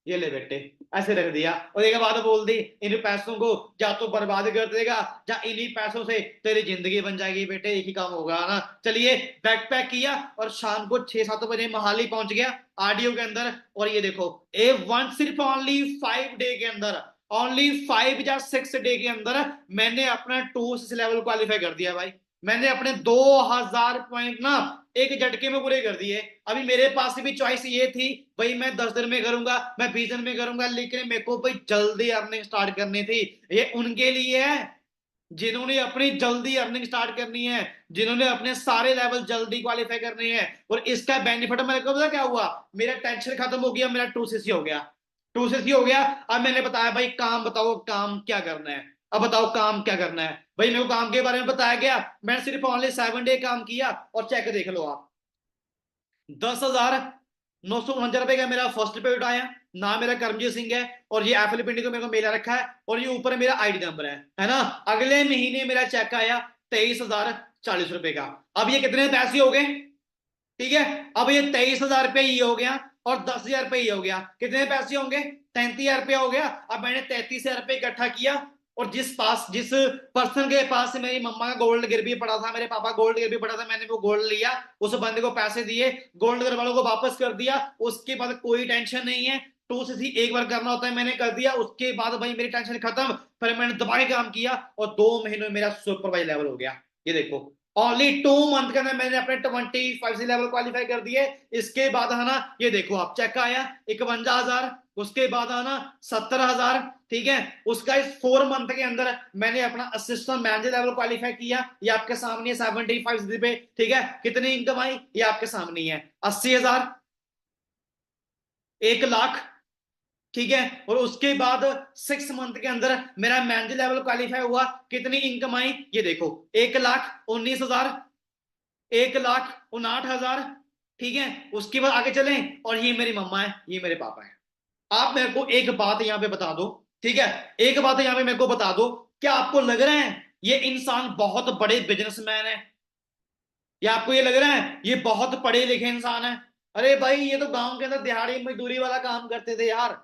ये ले बेटे, ऐसे रख दिया। और एक बात बोल दी, इन पैसों को या तो बर्बाद कर देगा, या इन्हीं पैसों से तेरी जिंदगी बन जाएगी बेटे, एक ही काम होगा ना। चलिए, बैग पैक किया और शाम को 6-7 बजे मोहाली पहुंच गया आरडीओ के अंदर। और ये देखो A1 सिर्फ ओनली 5 डे के अंदर ओनली 5 या 6 डे के अंदर मैंने अपना 2 लेवल क्वालिफाई कर दिया भाई। मैंने अपने 2000 पॉइंट ना एक झटके में पूरे कर दिए। अभी मेरे पास भी चॉइस ये थी भाई, मैं 10 दिन में करूंगा, मैं 20 दिन में करूंगा, लेकिन मेरे को भाई जल्दी अर्निंग स्टार्ट करनी थी। ये उनके लिए है जिन्होंने अपनी जल्दी अर्निंग स्टार्ट करनी है, जिन्होंने अपने सारे लेवल जल्दी क्वालिफाई करने हैं। और इसका बेनिफिट मेरे को पता क्या हुआ, मेरा टेंशन खत्म हो गया, मेरा 2cc हो गया, 2cc हो गया। अब मैंने बताया भाई काम बताओ, काम क्या करना है, अब बताओ काम क्या करना है। भाई मेरे को काम के बारे में बताया गया, मैंने सिर्फ ओनली 7 डे काम किया और चेक देख लो आप, 10,949 रुपए का मेरा फर्स्ट पेमेंट आया। ना मेरा कर्मजीत सिंह है और ये एफएल पिंडी को मेरे को मेला रखा है और ये ऊपर मेरा आईडी नंबर है ना। अगले महीने मेरा चेक आया 23,040 रुपए का। अब ये कितने पैसे हो गए, ठीक है, अब ये 23,000 रुपये ये हो गया और 10,000 रुपये ये हो गया, कितने पैसे होंगे, 33,000 रुपया हो गया। अब मैंने 33,000 रुपये इकट्ठा किया और जिस पर्सन के पास से मेरी मम्मा का गोल्ड गिरवी पड़ा था, मेरे पापा गोल्ड गिरवी पड़ा था, मैंने वो गोल्ड लिया, उस बंदे को पैसे दिए, गोल्ड घर वालों को वापस कर दिया। उसके बाद कोई टेंशन नहीं है, 2cc एक बार करना होता है, मैंने कर दिया। उसके बाद भाई मेरी टेंशन खत्म, फिर मैंने दबा के काम किया और 2 महीनों में मेरा सुपरवाइजर लेवल हो गया। ये देखो ओनली 2 मंथ के अंदर मैंने अपने 25 लेवल क्वालिफाई कर दिए। इसके बाद है ना, ये देखो आप चेक आया 51,000, उसके बाद है ना 70,000, ठीक है। उसका इस 4 मंथ के अंदर मैंने अपना असिस्टेंट मैनेजर लेवल क्वालिफाई किया, ये आपके सामने 75 पे, ठीक है। कितनी इनकम आई ये आपके सामने है, 80,000, 1 लाख, ठीक है। और उसके बाद 6 मंथ के अंदर मेरा मैनेजर लेवल क्वालिफाई हुआ, कितनी इनकम आई ये देखो, 1,19,000, 1,59,000, ठीक है। उसके बाद आगे चलें और ये मेरी मम्मा है, ये मेरे पापा है। आप मेरे को एक बात यहां पे बता दो, ठीक है, एक बात यहां पे मेरे को बता दो, क्या आपको लग रहा है ये इंसान बहुत बड़े बिजनेसमैन है, या आपको ये लग रहा है ये बहुत पढ़े लिखे इंसान है? अरे भाई ये तो गांव के अंदर दिहाड़ी मजदूरी वाला काम करते थे यार,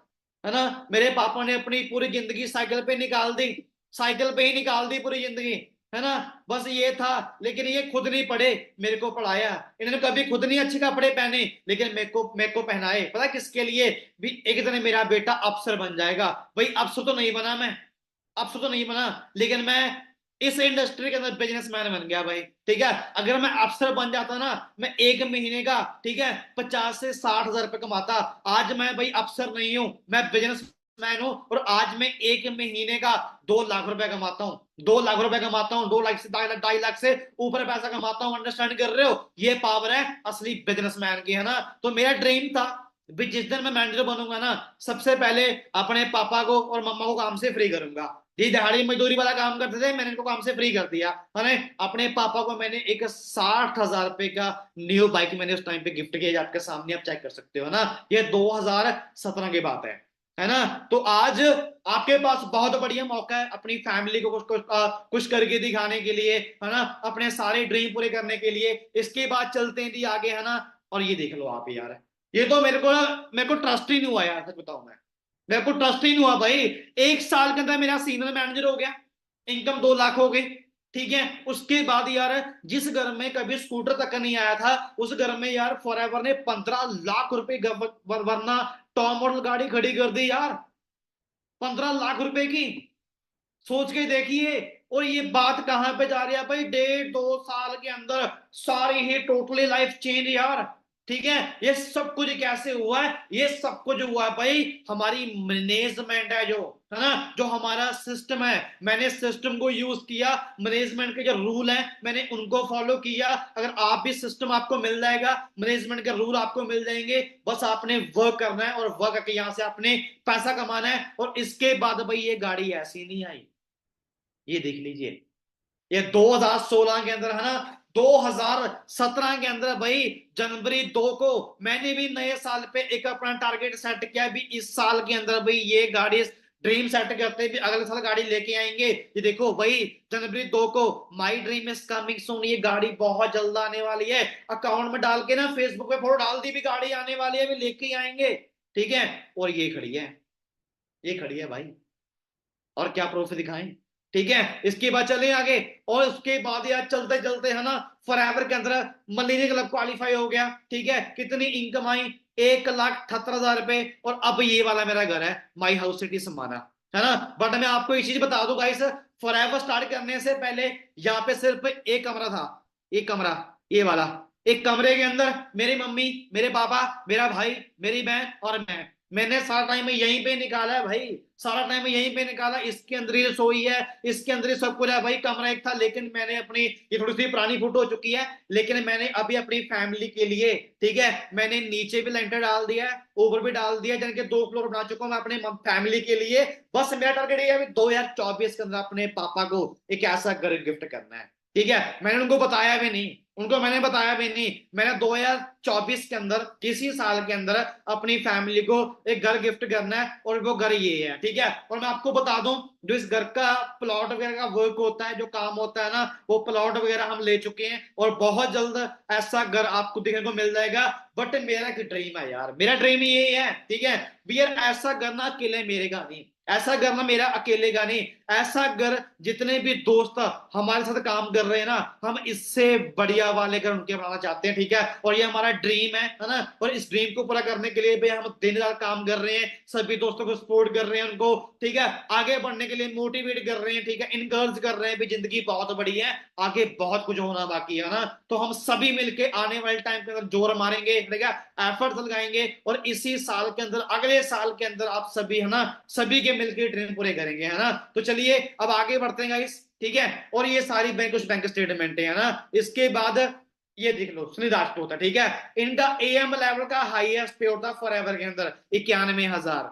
है ना। मेरे पापा ने अपनी पूरी जिंदगी साइकिल पे निकाल दी, साइकिल पे ही निकाल दी पूरी जिंदगी, है ना। बस ये था, लेकिन ये खुद नहीं पढ़े, मेरे को पढ़ाया। इन्होंने कभी खुद नहीं अच्छे कपड़े पहने, लेकिन मेरे को पहनाए, पता किसके लिए भी, एक दिन मेरा बेटा अफसर बन जाएगा। भाई अफसर तो नहीं बना मैं, अफसर तो नहीं बना, लेकिन मैं इस इंडस्ट्री के अंदर बिजनेसमैन बन गया भाई, ठीक है। अगर मैं अफसर बन जाता ना, मैं एक महीने का, ठीक है, 50 से 60 हजार रुपए कमाता। आज मैं भाई अफसर नहीं हूं, मैं बिजनेसमैन हूं और आज मैं एक महीने का 2 लाख रुपए कमाता हूँ, 2 लाख रुपए कमाता हूँ, 2 लाख से 2.5 लाख से ऊपर पैसा कमाता हूँ। अंडरस्टैंड कर रहे हो, ये पावर है असली बिजनेसमैन की, है ना। तो मेरा ड्रीम था भी जिस दिन मैं मैनेजर बनूंगा ना, सबसे पहले अपने पापा को और मम्मा को काम से फ्री करूंगा। ये दिहाड़ी मजदूरी वाला काम करते थे, मैंने इनको काम से फ्री कर दिया, है अपने पापा को मैंने एक 60,000 रुपए का न्यू बाइक मैंने उस टाइम पे गिफ्ट किया, आपके सामने आप चेक कर सकते हो ना। ये 2017 की बात है ना। तो आज आपके पास बहुत बढ़िया मौका है अपनी फैमिली को कुछ करके दिखाने के लिए, है ना, अपने सारे ड्रीम पूरे करने के लिए। इसके बाद चलते हैं जी आगे, है ना। और ये देख लो आप यार, ये तो मेरे को ट्रस्ट ही नहीं हुआ यार, सच बताऊं मैं, मेरे को ट्रस्ट ही नहीं हुआ भाई। 1 साल के अंदर मेरा सीनियर मैनेजर हो गया, इनकम 2 लाख हो गई, ठीक है। उसके बाद यार जिस घर में कभी स्कूटर तक नहीं आया था, उस घर में यार फॉरएवर ने 15 लाख रुपए वरना टॉप मॉडल गाड़ी खड़ी कर दी यार, 15 लाख रुपए की, सोच के देखिए। और ये बात कहां पे जा रही है भाई, 1.5 2 साल के अंदर सारी ही टोटली लाइफ चेंज यार, ठीक है। ये सब कुछ कैसे हुआ है, ये सब कुछ हुआ है भाई हमारी मैनेजमेंट है जो, है ना, जो हमारा सिस्टम है, मैंने सिस्टम को यूज किया, मैनेजमेंट के जो रूल है मैंने उनको फॉलो किया। अगर आप भी सिस्टम आपको मिल जाएगा, मैनेजमेंट के रूल आपको मिल जाएंगे, बस आपने वर्क करना है और वर्क करके यहां से आपने पैसा कमाना है। और इसके बाद भाई ये गाड़ी ऐसी नहीं आई, ये देख लीजिए, ये 2016 के अंदर, है ना, 2017 के अंदर भाई जनवरी 2 को मैंने भी नए साल पे एक अपना टारगेट सेट किया भी, इस साल के अंदर भाई ये गाड़ी ड्रीम सेट करते भी अगले साल गाड़ी लेके आएंगे। ये देखो भाई जनवरी 2 को my dream is coming soon, ये गाड़ी बहुत जल्द आने वाली है। अकाउंट में डाल के ना, फेसबुक पे फोटो डाल दी भी गाड़ी आने वाली है, भी लेके आएंगे, ठीक है। और ये खड़ी है, ये खड़ी है भाई, और क्या प्रूफ दिखाएं, ठीक है। इसके बाद चले आगे, और उसके बाद यार चलते चलते, है ना, फॉरएवर के अंदर मलिनी क्लब क्वालिफाई हो गया, ठीक है। कितनी इनकम आई, 1,78,000 रुपए। और अब ये वाला मेरा घर है, माई हाउस सिटी समाना, है ना। बट मैं आपको एक चीज बता दूं गाइस, फॉरएवर स्टार्ट करने से पहले यहाँ पे सिर्फ एक कमरा था, एक कमरा, ये वाला। एक कमरे के अंदर मेरी मम्मी, मेरे पापा, मेरा भाई, मेरी बहन और मैंने सारा टाइम में यहीं पे निकाला है भाई, सारा टाइम में यहीं पे निकाला। इसके अंदर ही रसोई है, इसके अंदर ही सब कुछ है भाई। कमरा एक था, लेकिन मैंने अपनी, ये थोड़ी सी पुरानी फोटो हो चुकी है, लेकिन मैंने अभी अपनी फैमिली के लिए, ठीक है, मैंने नीचे भी लेंटर डाल दिया है, ऊपर भी डाल दिया, जिनके 2 फ्लोर बना चुका हूं मैं अपने फैमिली के लिए। बस मेरा टारगेट ये है अभी 2024 के अंदर अपने पापा को एक ऐसा घर गिफ्ट करना है, ठीक है। मैंने उनको बताया भी नहीं, उनको मैंने बताया भी नहीं, मैंने 2024 के अंदर, किसी साल के अंदर अपनी फैमिली को एक घर गिफ्ट करना है, और वो घर ये है, ठीक है। और मैं आपको बता दूं, जो इस घर का प्लॉट वगैरह का वर्क होता है, जो काम होता है ना, वो प्लॉट वगैरह हम ले चुके हैं, और बहुत जल्द ऐसा घर आपको देखने को मिल जाएगा। बट मेरा एक ड्रीम है यार, मेरा ड्रीम ये है, ठीक है। यार ऐसा घर ना अकेले मेरे का नहीं, ऐसा घर ना मेरा अकेले का नहीं, ऐसा घर जितने भी दोस्त हमारे साथ काम कर रहे हैं ना, हम इससे बढ़िया वाले घर उनके बनाना चाहते हैं, ठीक है। और ये हमारा ड्रीम है ना। और इस ड्रीम को पूरा करने के लिए भी हम दिन रात काम कर रहे हैं, सभी दोस्तों को सपोर्ट कर रहे हैं, उनको, ठीक है, आगे बढ़ने के लिए मोटिवेट कर रहे हैं, ठीक है, इनकर्ज कर रहे हैं भी जिंदगी बहुत बड़ी है, आगे बहुत कुछ होना बाकी है ना। तो हम सभी मिलके आने वाले टाइम के अंदर जोर मारेंगे, ठीक है, एफर्ट्स लगाएंगे, और इसी साल के अंदर, अगले साल के अंदर आप सभी, है ना, सभी के मिलकर ड्रीम पूरे करेंगे, है ना। तो चलिए अब आगे बढ़ते हैं गाइस, ठीक है। और ये सारी कुछ बैंक स्टेटमेंट है ना। इसके बाद ये देख लो, सुनील राजपूत है, ठीक है, इनका एएम लेवल का हाईएस्ट पे होता फॉर एवर के अंदर 91,000,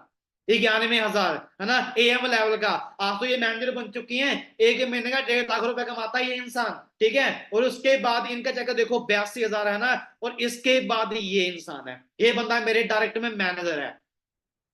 91,000, है ना, एएम लेवल का। आज तो ये मैनेजर बन चुकी हैं, एक महीने का 1.5 लाख रुपए कमाता है ये इंसान, ठीक है। और उसके बाद इनका चेक देखो 82,000, है ना। और इसके बाद ये इंसान है, ये बंदा मेरे डायरेक्ट में मैनेजर है,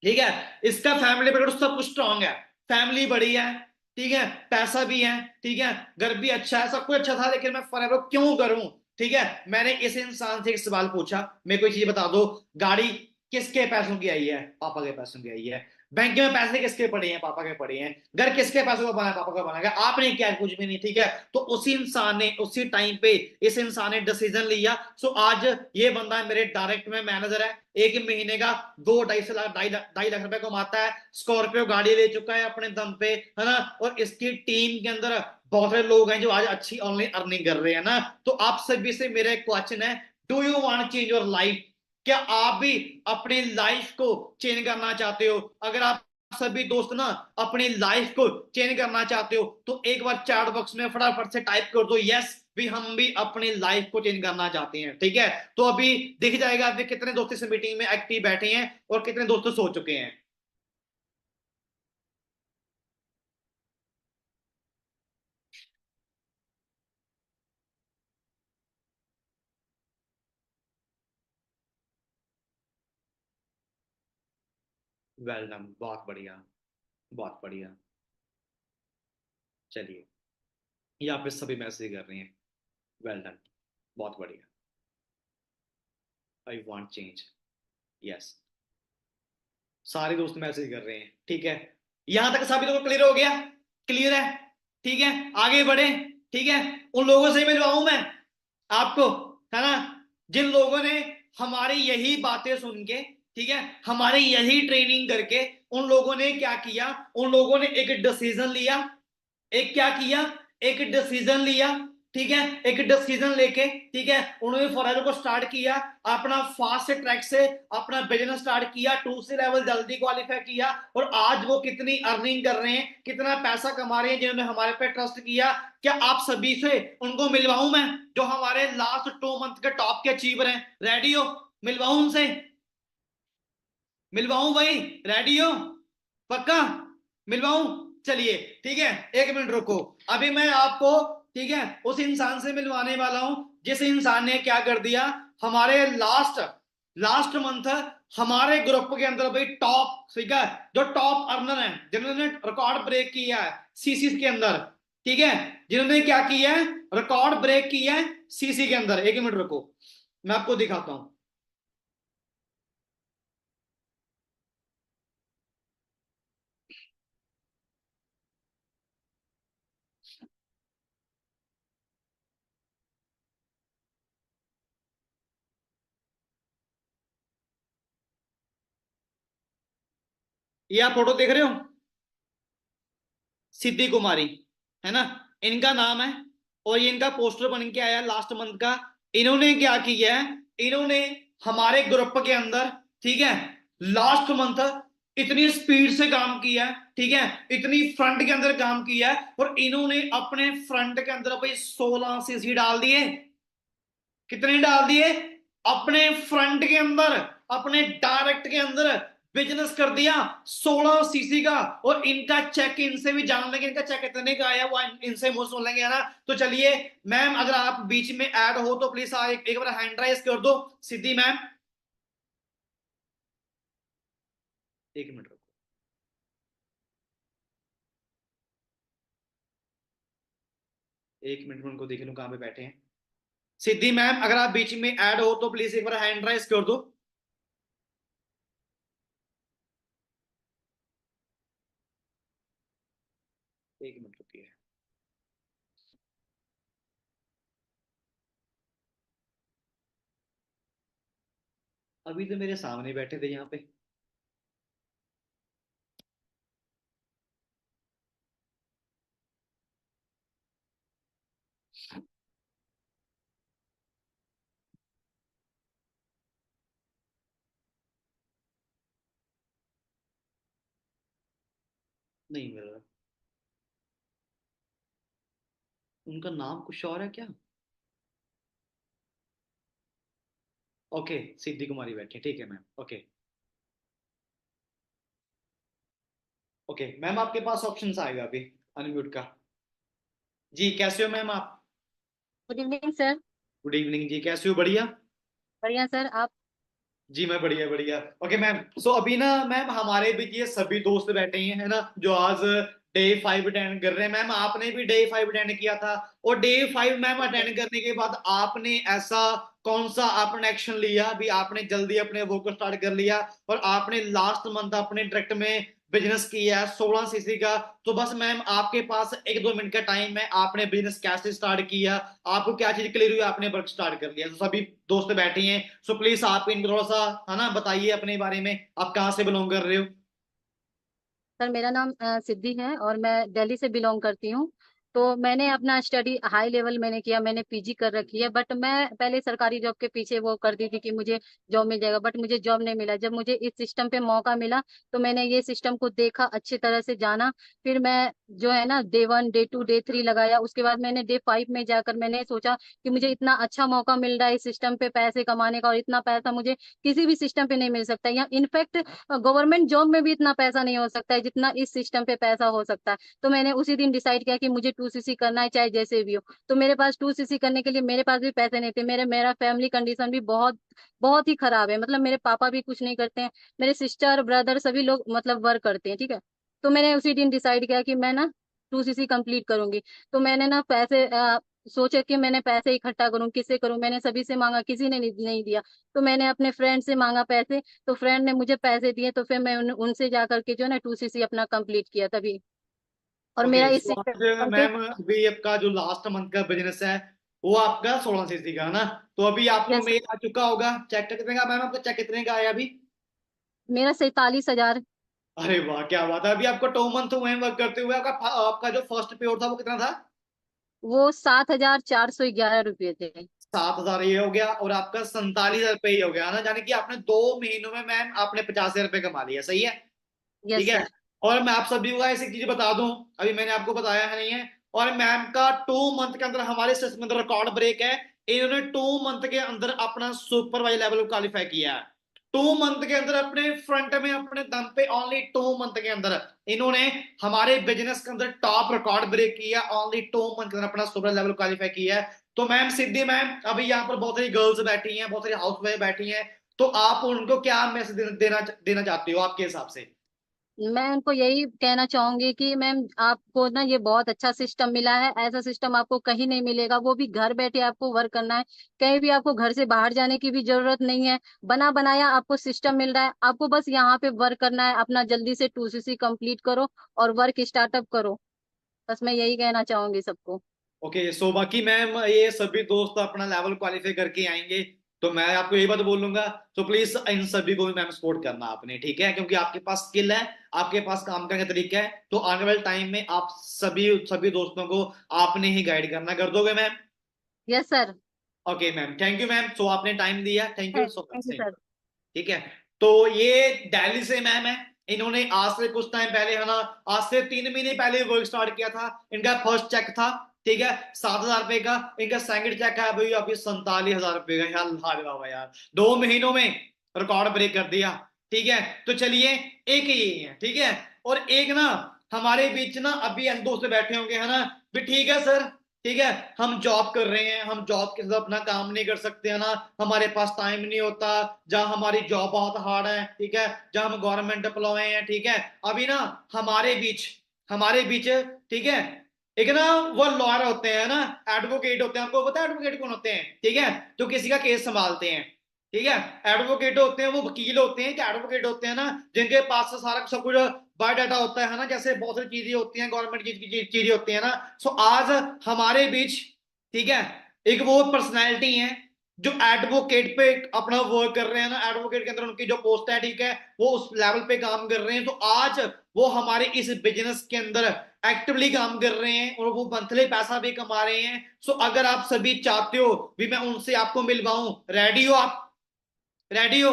ठीक है। इसका फैमिली बैकग्राउंड सब कुछ स्ट्रांग है, फैमिली बड़ी है, ठीक है, पैसा भी है, ठीक है, घर भी अच्छा है, सब कुछ अच्छा था, लेकिन मैं फॉरएवर क्यों करूं, ठीक है। मैंने इस इंसान से एक सवाल पूछा, मेरे को एक चीज बता दो, गाड़ी किसके पैसों की आई है? पापा के पैसों की आई है। बैंक में पैसे किसके पड़े हैं? पापा के पड़े हैं। घर किसके पैसों का बना है? पापा का बना है। आपने क्या? कुछ भी नहीं, ठीक है। तो उसी इंसान ने उसी टाइम पे, इस इंसान ने डिसीजन लिया। सो आज ये बंदा मेरे डायरेक्ट में मैनेजर है, एक महीने का 2-2.5 लाख, 2.5 लाख रुपए कमाता है, स्कॉर्पियो गाड़ी ले चुका है अपने दम पे, है ना। और इसकी टीम के अंदर बहुत सारे लोग हैं जो आज अच्छी ऑनलाइन अर्निंग कर रहे हैं ना। तो आप सभी से मेरा एक क्वेश्चन है, do you want change your life? क्या आप भी अपनी लाइफ को चेंज करना चाहते हो? अगर आप सभी दोस्त ना अपनी लाइफ को चेंज करना चाहते हो, तो एक बार चैट बॉक्स में फटाफट से टाइप कर दो, यस भी हम भी अपनी लाइफ को चेंज करना चाहते हैं, ठीक है। तो अभी दिख जाएगा आपके कितने दोस्त इस मीटिंग में एक्टिव बैठे हैं और कितने दोस्त सो चुके हैं। वेल डन, बहुत बढ़िया, बहुत बढ़िया। चलिए, यहाँ पे सभी मैसेज कर रहे हैं, वेल डन, बहुत बढ़िया। आई वांट चेंज, यस, सारे दोस्त मैसेज कर रहे हैं, ठीक है। यहां तक सभी लोगों को क्लियर हो गया? क्लियर है, ठीक है। आगे बढ़े, ठीक है। उन लोगों से मिलवाऊं मैं आपको, है ना, जिन लोगों ने हमारी यही बातें सुन के, ठीक है, हमारी यही ट्रेनिंग करके, उन लोगों ने क्या किया, उन लोगों ने एक डिसीजन लिया, एक क्या किया, एक डिसीजन लिया, ठीक है, एक डिसीजन लेके, ठीक है, उन्होंने फॉरएवर को स्टार्ट किया, अपना फास्ट ट्रैक से अपना बिजनेस स्टार्ट किया, 2C लेवल जल्दी क्वालिफाई किया, और आज वो कितनी अर्निंग कर रहे हैं, कितना पैसा कमा रहे हैं, जिन्होंने हमारे पे ट्रस्ट किया। क्या आप सभी से उनको मिलवाऊं मैं, जो हमारे लास्ट 2 मंथ के टॉप के अचीवर हैं? रेडी हो? मिलवाऊं उनसे? मिलवाऊं भाई? रेडी हो? पक्का? मिलवाऊं? चलिए, ठीक है, 1 मिनट रुको। अभी मैं आपको, ठीक है, उस इंसान से मिलवाने वाला हूं जिस इंसान ने क्या कर दिया, हमारे लास्ट लास्ट मंथ हमारे ग्रुप के अंदर भाई टॉप, ठीक है, जो टॉप अर्नर है, जिन्होंने रिकॉर्ड ब्रेक किया है सीसी के अंदर, ठीक है, जिन्होंने क्या किया है, रिकॉर्ड ब्रेक किया है सीसी के अंदर। 1 मिनट रुको, मैं आपको दिखाता हूं। ये आप फोटो देख रहे हो? सिद्धि कुमारी, है ना, इनका नाम है। और ये इनका पोस्टर बन के आया लास्ट मंथ का। इन्होंने क्या किया है, इन्होंने हमारे ग्रुप के अंदर, ठीक है, लास्ट मंथ इतनी स्पीड से काम किया है, ठीक है, इतनी फ्रंट के अंदर काम किया है, और इन्होंने अपने फ्रंट के अंदर भाई 16 सीसी डाल दिए। कितने डाल दिए? अपने फ्रंट के अंदर, अपने डायरेक्ट के अंदर बिजनेस कर दिया 16 सीसी का। और इनका चेक इनसे भी जान लेंगे, इनका चेक कितने का आया वो इनसे मुंह सुन लेंगे, है ना। तो चलिए मैम, अगर आप बीच में ऐड हो तो प्लीज एक बार हैंड राइज कर दो, सिद्धि मैम। एक मिनट रुको। एक मिनट में उनको देख लूं कहां पे बैठे हैं। सिद्धि मैम, अगर आप बीच में ऐड हो तो प्लीज एक बार हैंड राइज कर दो। एक मिनट रुकिए। अभी तो मेरे सामने बैठे थे यहाँ पे। नहीं मिल रहा। उनका नाम कुछ और है क्या? ओके, सिद्धि कुमारी बैठी, ठीक है मैम, ओके। ओके मैम, आपके पास ऑप्शन आएगा अभी अनम्यूट का। जी कैसे हो मैम आप? Good evening sir. Good evening जी, कैसे हो? बढ़िया। बढ़िया सर, आप? जी मैं बढ़िया बढ़िया। ओके मैम, सो अभी ना मैम हमारे भी ये सभी दोस्त बैठे हैं, है ना, जो आज डे 5 अटेंड कर रहे हैं। मैम आपने भी डे 5 अटेंड किया था, और डे 5 मैम अटेंड करने के बाद आपने ऐसा कौन सा आपने एक्शन लिया? अभी आपने जल्दी अपने वो को स्टार्ट कर लिया, और आपने लास्ट मंथ अपने डायरेक्ट में बिजनेस किया है 16 सीसी का। तो बस मैम आपके पास 1-2 मिनट का टाइम है, आपने बिजनेस कैसे स्टार्ट किया, आपको क्या चीज क्लियर हुई, आपने वर्क स्टार्ट कर लिया। तो सभी दोस्त बैठे हैं, सो प्लीज आप इनको थोड़ा सा, है ना, बताइए अपने बारे में, आप कहाँ से बिलोंग कर रहे हो? सर मेरा नाम सिद्धि है और मैं दिल्ली से बिलोंग करती हूँ। तो मैंने अपना स्टडी हाई लेवल मैंने किया, मैंने पीजी कर रखी है। बट मैं पहले सरकारी जॉब के पीछे वो करती थी कि मुझे जॉब मिल जाएगा, बट मुझे जॉब नहीं मिला। जब मुझे इस सिस्टम पे मौका मिला तो मैंने ये सिस्टम को देखा, अच्छी तरह से जाना। फिर मैं जो है ना डे 1 डे 2 डे 3 लगाया। उसके बाद मैंने डे 5 में जाकर मैंने सोचा कि मुझे इतना अच्छा मौका मिल रहा है इस सिस्टम पे पैसे कमाने का, और इतना पैसा मुझे किसी भी सिस्टम पे नहीं मिल सकता। या इनफैक्ट गवर्नमेंट जॉब में भी इतना पैसा नहीं हो सकता है जितना इस सिस्टम पे पैसा हो सकता है। तो मैंने उसी दिन डिसाइड किया कि मुझे 2cc करना है, चाहे जैसे भी हो। तो मेरे पास 2cc करने के लिए मेरे पास भी पैसे नहीं थे। मेरा फैमिली कंडीशन भी बहुत बहुत ही खराब है। मतलब मेरे पापा भी कुछ नहीं करते हैं, मेरे सिस्टर ब्रदर सभी लोग मतलब वर्क करते हैं, ठीक है। तो मैंने उसी दिन डिसाइड किया कि मैं ना 2cc कंप्लीट करूंगी। तो मैंने ना पैसे सोचे कि मैंने पैसे इकट्ठा करूं, किससे करूं। मैंने सभी से मांगा, किसी ने नहीं दिया। तो मैंने अपने फ्रेंड से मांगा पैसे, तो फ्रेंड ने मुझे पैसे दिए। तो फिर मैं उनसे जा करके जो है ना 2cc अपना कंप्लीट किया तभी। और ओके, मेरा इस सो आज सिस्टम पे। मैम अभी आपका जो लास्ट मंथ का बिजनेस है वो आपका 16 सीसी का है ना। तो अभी आपको यस, मेल आ चुका होगा, चेक कितने का मैम, आपका चेक कितने का आया अभी? मेरा 47,000। अरे वाह क्या बात है। अभी आपको 2 मंथ हुए हैं वर्क करते हुए, आपका आपका जो फर्स्ट पे था वो कितना था? वो 7,411 रुपये थे। 7,000 ये हो गया, और आपका 47,000 ही हो गया ना, यानी कि आपने 2 महीनों में मैम आपने 50,000 कमा लिया, सही है? ठीक यस है। सर। और मैं आप सभी को ऐसी चीज बता दूं, अभी मैंने आपको बताया है नहीं है, और मैम का 2 मंथ के अंदर हमारे सिस्टम के अंदर रिकॉर्ड ब्रेक है। इन्होंने 2 मंथ के अंदर अपना सुपरवाइजर लेवल क्वालिफाई किया है। 2 मंथ के अंदर अपने फ्रंट में अपने दम पे, ओनली 2 मंथ के अंदर इन्होंने हमारे बिजनेस के अंदर टॉप रिकॉर्ड ब्रेक किया। ओनली 2 मंथ के अंदर अपना सुपर लेवल क्वालिफाई किया है। तो मैम सिद्धि मैम, अभी यहाँ पर बहुत सारी गर्ल्स बैठी हैं, बहुत सारी हाउस वाइफ बैठी हैं, तो आप उनको क्या मैसेज देना देना चाहते हो आपके हिसाब से? मैं उनको यही कहना चाहूंगी कि मैम आपको ना ये बहुत अच्छा सिस्टम मिला है। ऐसा सिस्टम आपको कहीं नहीं मिलेगा, वो भी घर बैठे आपको वर्क करना है। कहीं भी आपको घर से बाहर जाने की भी जरूरत नहीं है। बना बनाया आपको सिस्टम मिल रहा है, आपको बस यहाँ पे वर्क करना है। अपना जल्दी से 2cc कंप्लीट करो और वर्क स्टार्टअप करो। बस मैं यही कहना चाहूंगी सबको। ओके, सो बाकी मैम ये सभी दोस्त अपना लेवल क्वालिफाई करके आएंगे, तो मैं आपको यही बात बोलूंगा, तो प्लीज इन सभी को भी मैम सपोर्ट करना आपने, ठीक है, क्योंकि आपके पास स्किल है, आपके पास काम करने का तरीका है, तो आने वाले टाइम में आप सभी सभी दोस्तों को आपने ही गाइड करना, कर दोगे ma'am? Yes sir. Okay ma'am, thank you ma'am, so आपने टाइम दिया, thank you so thank much. You sir. ठीक है, तो ये दिल्ली से मैम है, इन्होंने आज से कुछ टाइम पहले है ना, आज से 3 महीने पहले वर्क स्टार्ट किया था। इनका फर्स्ट चेक था, ठीक है, 7,000 रुपए का। इनका सेकंड चेक है भाई अभी 47,000 रुपए का। यार अल्लाह रे बाबा यार, 2 महीनों में रिकॉर्ड ब्रेक कर दिया। ठीक है, तो चलिए, एक ही है, ठीक है। और एक ना हमारे बीच ना अभी ऐसे दोस्त बैठे होंगे है ना, भी ठीक है सर, ठीक है, हम जॉब कर रहे हैं, हम जॉब के साथ अपना काम नहीं कर सकते है ना, हमारे पास टाइम नहीं होता, जहां हमारी जॉब बहुत हार्ड है, ठीक है, जहां हम गवर्नमेंट एम्प्लॉय हैं, ठीक है। अभी ना हमारे बीच ठीक है, एक ना वो लॉयर होते हैं ना, एडवोकेट होते हैं, आपको पता है एडवोकेट कौन होते हैं? ठीक है, जो किसी का केस संभालते हैं, ठीक है। एडवोकेट होते हैं वो वकील होते हैं, क्या एडवोकेट होते हैं ना, जिनके पास से सारा सब कुछ बायोडाटा होता है ना, जैसे बहुत सारी चीजें होती हैं, गवर्नमेंट की चीजें होती है ना। सो आज हमारे बीच, ठीक है, एक वो पर्सनैलिटी है जो एडवोकेट पे अपना वर्क कर रहे हैं ना, एडवोकेट के अंदर उनकी जो पोस्ट है, ठीक है, वो उस लेवल पे काम कर रहे हैं। तो आज वो हमारे इस बिजनेस के अंदर एक्टिवली काम कर रहे हैं और वो मंथली पैसा भी कमा रहे हैं। सो अगर आप सभी चाहते हो भी मैं उनसे आपको मिलवाऊं, रेडी हो आप? रेडी हो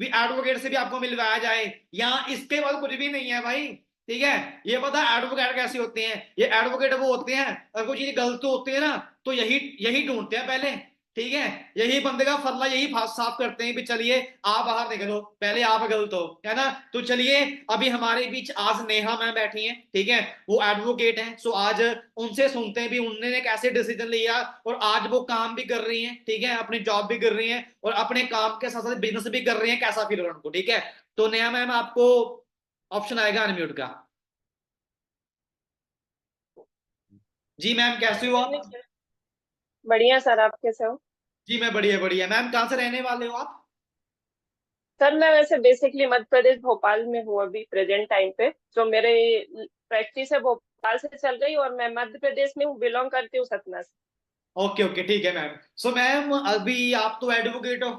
भी एडवोकेट से भी आपको मिलवाया जाए? यहाँ इसके बाद कुछ भी नहीं है भाई, ठीक है। ये पता है एडवोकेट कैसे होते हैं? ये एडवोकेट वो होते हैं, अगर कोई चीज गलत होती है ना, तो यही यही ढूंढते हैं पहले, ठीक है, यही बंदे का फरला यही साफ करते हैं भी चलिए आप बाहर निकलो, पहले आप गलत हो, है ना। तो चलिए, अभी हमारे बीच आज नेहा मैम बैठी हैं, ठीक है, वो एडवोकेट हैं। सो आज उनसे सुनते हैं भी उन्होंने कैसे डिसीजन लिया, और आज वो काम भी कर रही हैं, ठीक है, अपनी जॉब भी कर रही हैं और अपने काम के साथ साथ बिजनेस भी कर रही हैं, कैसा फील हो रहा है उनको, ठीक है। तो नेहा मैम आपको ऑप्शन आएगा अनम्यूट का। जी मैम, कैसे हो आप? बढ़िया सर, आप कैसे हो? जी मैं बढ़िया बढ़िया। मैम कहाँ से रहने वाले हो आप? सर मैं वैसे बेसिकली मध्य प्रदेश भोपाल में हूँ अभी प्रेजेंट टाइम पे। जो मेरे प्रैक्टिस है भोपाल से चल रही, और मैं मध्य प्रदेश में हूँ, बिलोंग करती हूँ सतना से। ओके ओके, ठीक है मैम। सो मैम अभी आप तो एडवोकेट हो,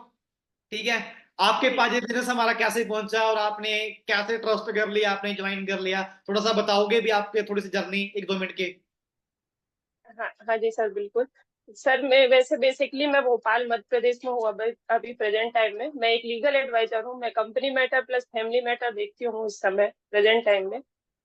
ठीक है, आपके जी। पास ये बिजनेस हमारा कैसे पहुंचा और आपने कैसे ट्रस्ट कर लिया, आपने ज्वाइन कर लिया, थोड़ा सा बताओगे भी आपके थोड़ी सी जर्नी 1-2 मिनट की? हाँ हाँ जी सर, बिल्कुल। सर मैं वैसे बेसिकली मैं भोपाल मध्य प्रदेश में हूँ अभी अभी प्रेजेंट टाइम में। मैं एक लीगल एडवाइजर हूँ। मैं company matter plus family matter देखती हूँ इस समय प्रेजेंट टाइम में।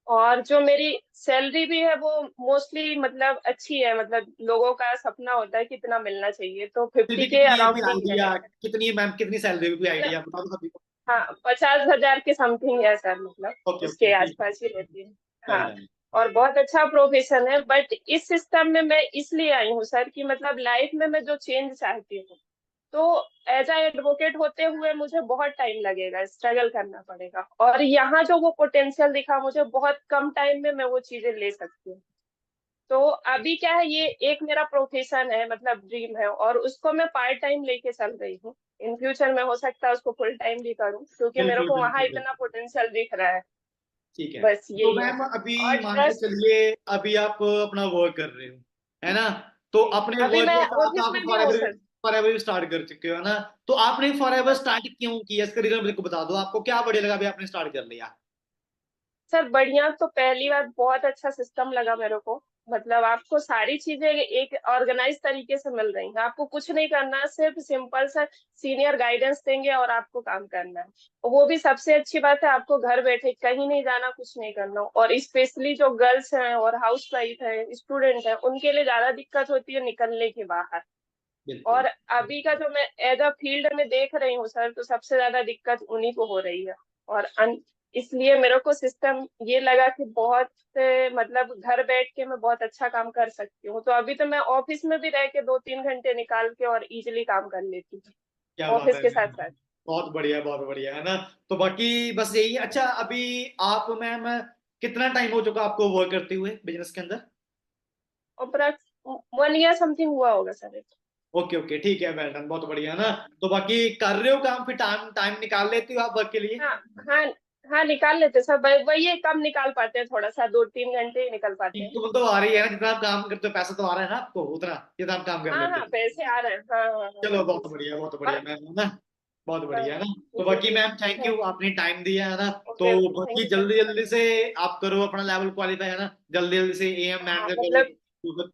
और जो मेरी सैलरी भी है वो मोस्टली मतलब अच्छी है। मतलब लोगों का सपना होता है कि इतना मिलना चाहिए, तो फिर 50 भी के कितनी है कोई अराउंड ही है। आइडिया? कितनी है मैम, कितनी सैलरी, कोई मतलब आइडिया बता दो सभी को। हाँ, 50,000 के समथिंग है सर, मतलब ओके ओके, उसके ठीक है, आसपास ही रहती है। डन हाँ। डन। और बहुत अच्छा प्रोफेशन है, बट इस सिस्टम में मैं इसलिए आई हूँ सर कि मतलब लाइफ में मैं जो चेंज चाहती हूँ, तो एज अ एडवोकेट होते हुए मुझे बहुत टाइम लगेगा, स्ट्रगल करना पड़ेगा। और यहाँ जो वो पोटेंशियल दिखा मुझे, बहुत कम टाइम में मैं वो चीजें ले सकती हूँ। तो अभी क्या है, ये एक मेरा प्रोफेशन है, मतलब ड्रीम है, और उसको मैं पार्ट टाइम लेके चल रही हूँ। इन फ्यूचर में हो सकता है उसको फुल टाइम भी करूँ, क्योंकि मेरे बिल्कुल को वहां बिल्कुल इतना बिल्कुल, पोटेंशियल दिख रहा है। ठीक है। बस तो यही है। मैम अभी और मान के ट्रस्ट। चलिए, अभी आप अपना वर्क कर रहे हो, है ना, तो जी। अपने अभी वर्क मैं के साथ ऑफिस आप में भी हूँ फॉरएवर सर। फॉरएवर स्टार्ट कर चुके हो ना, तो आपने फॉरएवर हाँ। स्टार्ट क्यों किया, इसका रीजन मेरे को बता दो, आपको क्या बढ़िया लगा अभी आपने स्टार्ट कर लिया? सर बढ़िया तो पहली बात, बहुत अच्छा सिस्टम लगा मेरे को। मतलब आपको सारी चीजें एक ऑर्गेनाइज तरीके से मिल रही हैं। आपको कुछ नहीं करना, सिर्फ सिंपल सा सीनियर गाइडेंस देंगे और आपको काम करना है। और वो भी सबसे अच्छी बात है, आपको घर बैठे कहीं नहीं जाना, कुछ नहीं करना। और स्पेशली जो गर्ल्स हैं और हाउस वाइफ है, स्टूडेंट है, उनके लिए ज्यादा दिक्कत होती है निकलने की बाहर। बिल्कुल। और अभी का जो मैं एज अ फील्ड में देख रही हूँ सर, तो सबसे ज्यादा दिक्कत उन्हीं को हो रही है। और इसलिए मेरे को सिस्टम ये लगा कि बहुत मतलब घर बैठ के मैं बहुत अच्छा काम कर सकती हूँ। तो अभी तो मैं ऑफिस में भी रह के 2-3 घंटे निकाल के और इजिली काम कर लेती हूँ, क्या बात ऑफिस है के साथ मैम, साथ। बहुत बढ़िया है ना। तो बाकी बस यही है। अच्छा अभी आप मैम कितना टाइम हो चुका आपको वर्क करते हुए बिजनेस के अंदर? अप्रॉक्स 1 ईयर समथिंग हुआ होगा सर। ओके ओके, ठीक है, वेल डन, बहुत बढ़िया है ना। तो बाकी कर रहे हो काम, फिर टाइम टाइम निकाल लेते हो आप वर्क के लिए? हाँ हाँ हाँ निकाल लेते सर, वही है, कम निकाल पाते हैं, थोड़ा सा 2-3 घंटे ही निकाल पाते हैं। इनकम तो आ रही है ना, जितना आप काम करते हो पैसा तो आ रहा है ना आपको, उतना जितना आप काम कर हाँ लेते हाँ हो। पैसे आ रहे हैं, हाँ हाँ हाँ चलो बिल्कुल बहुत सर। बढ़िया, बहुत बढ़िया और मैम, है ना। बहुत हाँ बढ़िया है ना। तो जी बाकी जी मैम थैंक हाँ, यू, आपने टाइम दिया है ना। तो ओके थैंक बाकी यू सर। जल्दी जल्दी से आप करो अपना लेवल क्वालिफाई, है ना। जल्दी जल्दी से एएम हाँ मैनेजर मतलब लेवल।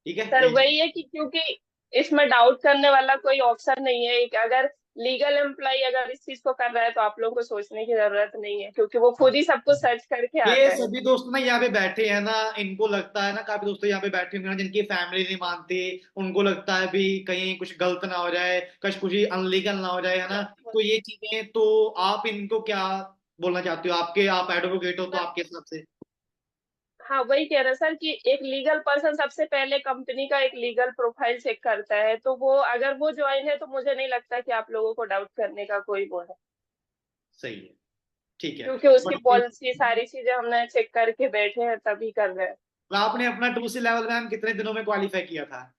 ठीक है, सर यही वही है कि क्योंकि इसमें डाउट करने वाला कोई ऑप्शन नहीं है कि अगर लीगल एम्प्लॉय अगर इस चीज को कर रहा है तो आप लोगों को सोचने की जरूरत नहीं है, क्योंकि वो खुद ही सब कुछ सर्च करके ये आता है। सभी दोस्त ना यहाँ पे बैठे हैं ना, इनको लगता है ना, काफी दोस्त यहाँ पे बैठे होंगे ना जिनकी फैमिली नहीं मानती, उनको लगता है भी कहीं कुछ गलत ना हो जाए, कुछ ही अनलीगल ना हो जाए, है ना। तो ये चीजें तो आप इनको क्या बोलना चाहते हो, आपके आप एडवोकेट हो तो सर आपके हिसाब से। हाँ वही कह रहे सर कि एक लीगल पर्सन सबसे पहले कंपनी का एक लीगल प्रोफाइल चेक करता है, तो वो अगर वो ज्वाइन है तो मुझे नहीं लगता कि आप लोगों को डाउट करने का कोई वो है, सही है, ठीक है। क्योंकि उसकी बाकी पॉलिसी सारी चीजें हमने चेक करके बैठे हैं तभी कर रहे हैं। आपने अपना 2C लेवल मैम कितने दिनों में क्वालिफाई किया था।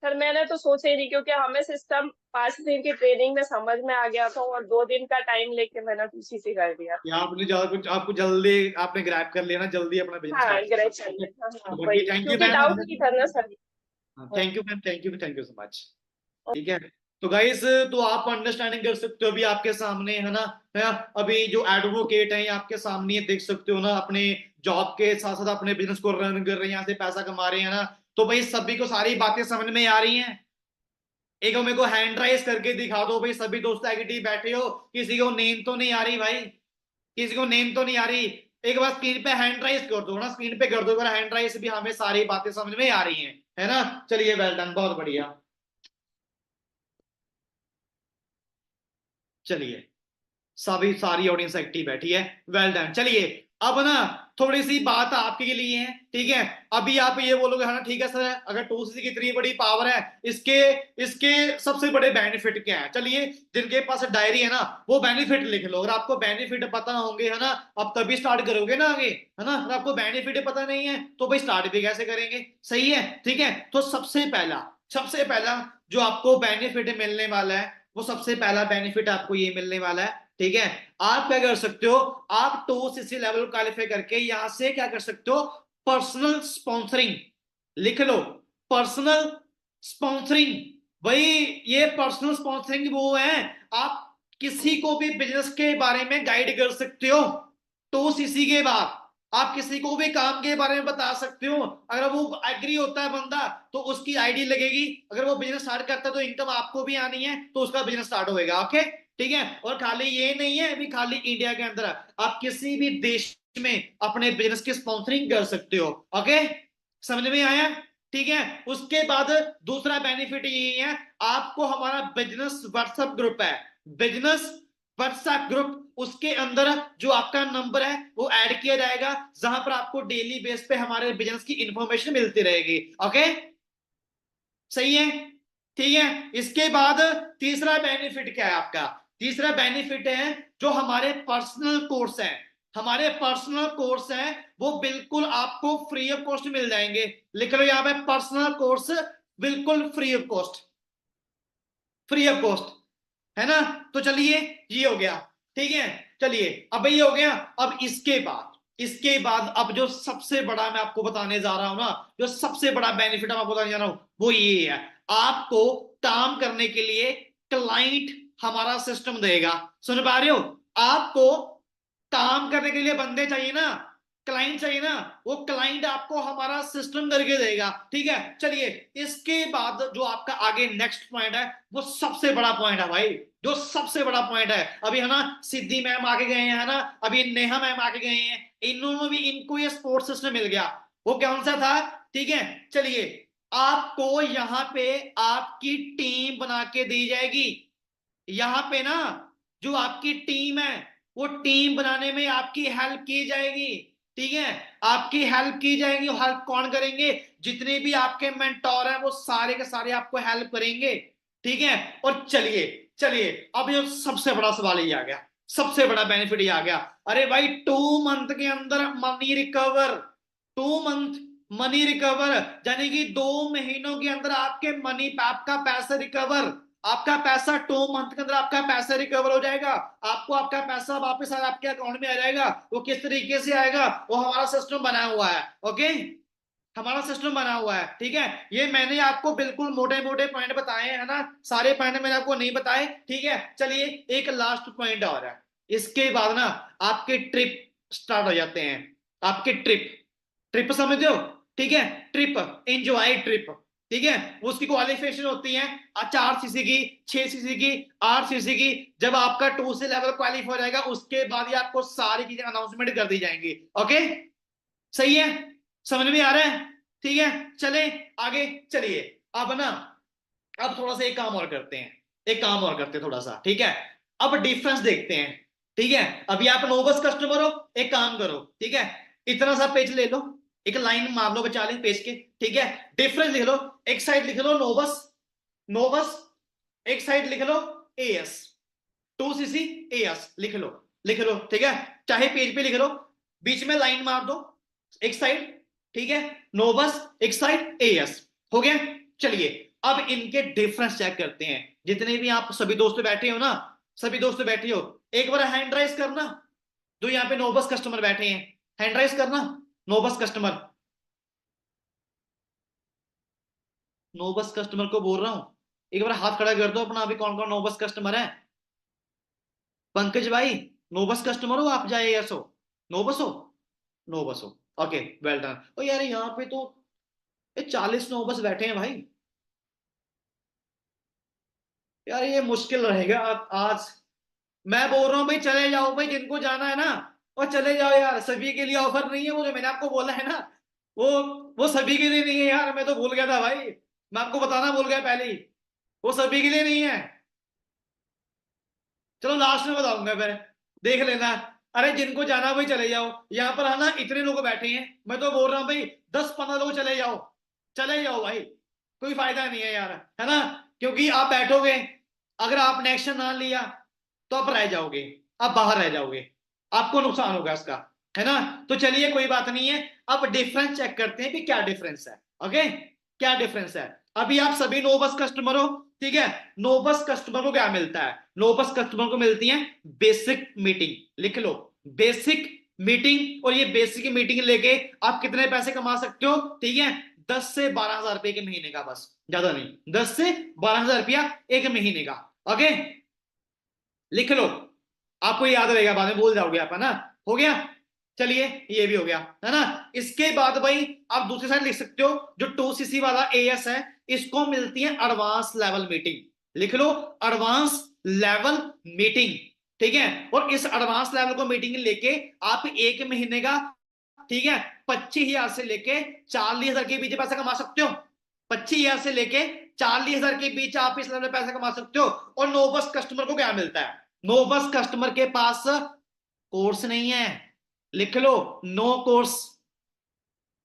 सर मैंने तो सोचा ही नहीं, क्योंकि हमें सिस्टम 5 दिन की ट्रेनिंग में समझ में आ गया था और 2 दिन का टाइम लेके मैंने उसी से कर दिया। या आपने ज्यादा कुछ, आपको जल्दी आपने ग्रैब कर लिया ना, जल्दी अपना बिजनेस हाँ स्टार्ट ग्रेजुएशन किया। में, हाँ हाँ तो बाकी वही, थैंक यू क्योंकि मैम, डाउट नहीं था ना सर। हाँ thank you ma'am, thank you so much. ठीक है। तो गाइस, तो आप अंडरस्टैंडिंग कर सकते हो, अभी आपके सामने है ना, है ना? अभी जो एडवोकेट है आपके सामने ये देख सकते हो ना, अपने जॉब के साथ साथ अपने बिजनेस को रन कर रहे हैं, यहाँ से पैसा कमा रहे हैं ना। तो भाई सभी को सारी बातें समझ में आ रही हैं। एक मेरे को हैंड राइज करके दिखा दो भाई, सभी दोस्त एक्टिव बैठे हो, किसी को नींद तो नहीं आ रही भाई, किसी को नींद तो नहीं आ रही। एक बार स्क्रीन पे हैंड राइज कर दो ना, स्क्रीन पे कर दो एक बार हैंड राइज, भी हमें सारी बातें समझ में आ रही हैं, है ना। चलिए, वेल डन, बहुत बढ़िया। चलिए, सभी सारी ऑडियंस एक्टिव बैठी है, वेल डन। चलिए, अब ना थोड़ी सी बात आपके लिए है, ठीक है। अभी आप ये बोलोगे हाँ ठीक है सर, अगर 2CC की इतनी बड़ी पावर है, इसके इसके सबसे बड़े बेनिफिट क्या है। चलिए, जिनके पास डायरी है ना, वो बेनिफिट लिख लो। अगर आपको बेनिफिट पता होंगे, है ना, अब तभी स्टार्ट करोगे ना आगे, है ना। अगर आपको बेनिफिट पता नहीं है तो भाई स्टार्ट भी कैसे करेंगे, सही है, ठीक है। तो सबसे पहला जो आपको बेनिफिट मिलने वाला है, वो सबसे पहला बेनिफिट आपको ये मिलने वाला है, ठीक है। आप क्या कर सकते हो, आप 2CC लेवल क्वालिफाई करके यहां से क्या कर सकते हो, पर्सनल स्पॉन्सरिंग, लिख लो, पर्सनल स्पॉन्सरिंग। भाई ये पर्सनल स्पॉन्सरिंग वो है, आप किसी को भी बिजनेस के बारे में गाइड कर सकते हो। 2CC के बाद आप किसी को भी काम के बारे में बता सकते हो, अगर वो एग्री होता है बंदा तो उसकी आईडी लगेगी, अगर वो बिजनेस स्टार्ट करता है तो इनकम आपको भी आनी है, तो उसका बिजनेस स्टार्ट होएगा, ओके। ठीक है। और खाली ये नहीं है अभी खाली इंडिया के अंदर, आप किसी भी देश में अपने बिजनेस की स्पॉन्सरिंग कर सकते हो, ओके। समझ में आया, ठीक है। उसके बाद दूसरा बेनिफिट ये है, आपको हमारा बिजनेस व्हाट्सएप ग्रुप है, बिजनेस व्हाट्सएप ग्रुप, उसके अंदर जो आपका नंबर है वो ऐड किया जाएगा, जहां पर आपको डेली बेस पे हमारे बिजनेस की इंफॉर्मेशन मिलती रहेगी, ओके। सही है, ठीक है। इसके बाद तीसरा बेनिफिट क्या है आपका, तीसरा बेनिफिट है जो हमारे पर्सनल कोर्स है, हमारे पर्सनल कोर्स है वो बिल्कुल आपको फ्री ऑफ कॉस्ट मिल जाएंगे। लिख लो यहां पे, पर्सनल कोर्स बिल्कुल free of cost, free of cost, है ना। तो चलिए, ये हो गया, ठीक है। चलिए, अब ये हो गया। अब इसके बाद अब जो सबसे बड़ा मैं आपको बताने जा रहा हूं ना, जो सबसे बड़ा बेनिफिट मैं आपको बताने जा रहा हूं वो ये है, आपको काम करने के लिए क्लाइंट हमारा सिस्टम देगा। सुन पा रहे हो, आपको काम करने के लिए बंदे चाहिए ना, क्लाइंट चाहिए ना, वो क्लाइंट आपको हमारा सिस्टम करके देगा, ठीक है। चलिए, इसके बाद जो आपका आगे नेक्स्ट पॉइंट है वो सबसे बड़ा पॉइंट है भाई, जो सबसे बड़ा पॉइंट है। अभी है ना सिद्धि मैम आके गए हैं, है ना, अभी नेहा मैम आके गए हैं, इन्होंने भी, इनको ये स्पोर्ट सिस्टम मिल गया। वो कौन सा था, ठीक है। चलिए, आपको यहां पे आपकी टीम बना के दी जाएगी, यहां पे ना जो आपकी टीम है वो टीम बनाने में आपकी हेल्प की जाएगी, ठीक है। आपकी हेल्प की जाएगी, हेल्प कौन करेंगे, जितने भी आपके मेंटोर हैं वो सारे के सारे आपको हेल्प करेंगे, ठीक है। और चलिए, चलिए, अब ये सबसे बड़ा सवाल ये आ गया, सबसे बड़ा बेनिफिट ये आ गया, अरे भाई 2 मंथ के अंदर money recover, 2 month money recover, यानी कि 2 महीनों के अंदर आपके मनी, आपका पैसा रिकवर, आपका पैसा 2 मंथ के अंदर आपका पैसा रिकवर हो जाएगा, आपको आपका पैसा वापस आपके अकाउंट में आ जाएगा। वो किस तरीके से आएगा, वो हमारा सिस्टम बना हुआ है। ओके, हमारा सिस्टम बना हुआ है, ठीक है। ये मैंने आपको बिल्कुल मोटे मोटे पॉइंट बताए हैं ना, सारे पॉइंट मैंने आपको नहीं बताए, ठीक है। चलिए एक लास्ट पॉइंट और है, इसके बाद ना आपके ट्रिप स्टार्ट हो जाते हैं। आपके ट्रिप, ट्रिप समझते हो, ठीक है। ट्रिप, एंजॉय ट्रिप, ठीक है। उसकी क्वालिफिकेशन होती है 4 सीसी की, 6 सीसी की, 8 सीसी की। जब आपका 2 से लेवल क्वालिफाई हो जाएगा, उसके बाद ही आपको सारी चीजें अनाउंसमेंट कर दी जाएंगी। ओके, सही है, समझ में आ रहा है, ठीक है। चले आगे, चलिए अब ना, अब थोड़ा सा एक काम और करते हैं, एक काम और करते हैं थोड़ा सा, ठीक है। अब डिफरेंस देखते हैं, ठीक है। अभी आप नोबस कस्टमर हो, एक काम करो, ठीक है। इतना सा पेज ले लो, एक लाइन मार लो बचा लें पेज के, ठीक है। डिफरेंस लिख लो, एक साइड लिख लो नोबस, नोबस, एक साइड लिख लो एएस, 2 सीसी एएस लिख लो, लिख लो, ठीक है। चाहे पेज पे लिख लो, बीच में लाइन मार दो, एक साइड, ठीक है, नोबस, एक साइड एएस, हो गया। चलिए अब इनके डिफरेंस चेक करते हैं। जितने भी आप सभी दोस्त बैठे हो ना, सभी दोस्त बैठे हो, एक बार हैंड राइज करना, जो यहाँ पे नोबस कस्टमर बैठे हैं, हैंड राइज करना, नोबस कस्टमर, नोबस कस्टमर को बोल रहा हूं, एक बार हाथ खड़ा कर दो अपना, अभी कौन कौन नोबस कस्टमर है। पंकज भाई, नोबस कस्टमर हो आप, जाए यस हो, नोबस हो, नोबस हो, ओके, वेल डन। ओ यार यहाँ पे तो ये 40 नोबस बैठे हैं भाई, यार ये मुश्किल रहेगा आज। मैं बोल रहा हूँ भाई चले जाओ भाई, जिनको जाना है ना और चले जाओ यार, सभी के लिए ऑफर नहीं है, वो जो मैंने आपको बोला है ना, वो वो सभी के लिए नहीं है यार, मैं तो भूल गया था भाई, मैं आपको बताना भूल गया पहले ही, वो सभी के लिए नहीं है। चलो लास्ट में बताऊंगा फिर, देख लेना। अरे जिनको जाना भाई चले जाओ, यहाँ पर है ना इतने लोग बैठे हैं, मैं तो बोल रहा हूँ भाई 10-15 लोग चले जाओ, चले जाओ भाई, कोई फायदा नहीं है यार, है ना। क्योंकि आप बैठोगे, अगर आपने एक्शन ना लिया तो आप रह जाओगे, आप बाहर रह जाओगे, आपको नुकसान होगा इसका, है ना। तो चलिए कोई बात नहीं है, अब डिफरेंस चेक करते हैं कि क्या डिफरेंस है। ओके, क्या डिफरेंस है। अभी आप सभी नोबस कस्टमर हो, ठीक है। नोबस कस्टमर को क्या मिलता है, नोबस कस्टमर को मिलती है बेसिक मीटिंग, लिख लो बेसिक मीटिंग। और ये बेसिक मीटिंग लेके आप कितने पैसे कमा सकते हो, ठीक है, 10 से 12 हजार रुपए के महीने का, बस ज्यादा नहीं, 10 से 12 हजार रुपया एक महीने का। ओके, लिख लो, आपको याद रहेगा, बाद में भूल जाओगे आप, है ना। हो गया, चलिए ये भी हो गया, है ना। इसके बाद भाई आप दूसरी साइड लिख सकते हो, जो 2 सीसी वाला एएस है, इसको मिलती है एडवांस लेवल मीटिंग, लिख लो एडवांस लेवल मीटिंग, ठीक है। और इस एडवांस लेवल को मीटिंग लेके आप एक महीने का, ठीक है, 25,000 से लेके 40,000 के बीच पैसा कमा सकते हो, 25,000 से लेके 40,000 के बीच आप इस लेवल में पैसा कमा सकते हो। और नोबस कस्टमर को क्या मिलता है, नोबस कस्टमर के पास कोर्स नहीं है, लिख लो नो कोर्स,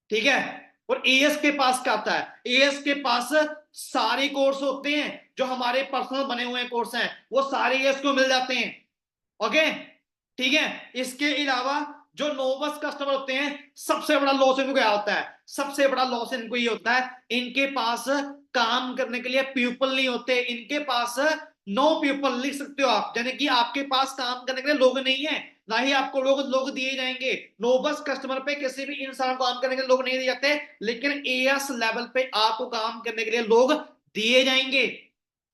ठीक है। और एएस के पास क्या आता है, एएस के पास सारे कोर्स होते हैं, जो हमारे पर्सनल बने हुए कोर्स हैं, वो सारे एएस को मिल जाते हैं। ओके, ठीक है। इसके अलावा जो नोबस कस्टमर होते हैं, सबसे बड़ा लॉस इनको क्या होता है, सबसे बड़ा लॉस इनको ये होता है, इनके पास काम करने के लिए पीपल नहीं होते, इनके पास नो पीपल, लिख सकते हो आप, यानी कि आपके पास काम करने के लिए लोग नहीं है, ना ही आपको लोग दिए जाएंगे। नोबस कस्टमर पे किसी भी इंसान को काम करने के लिए लोग नहीं दिए जाते, लेकिन एएस लेवल पे आपको काम करने के लिए लोग दिए जाएंगे,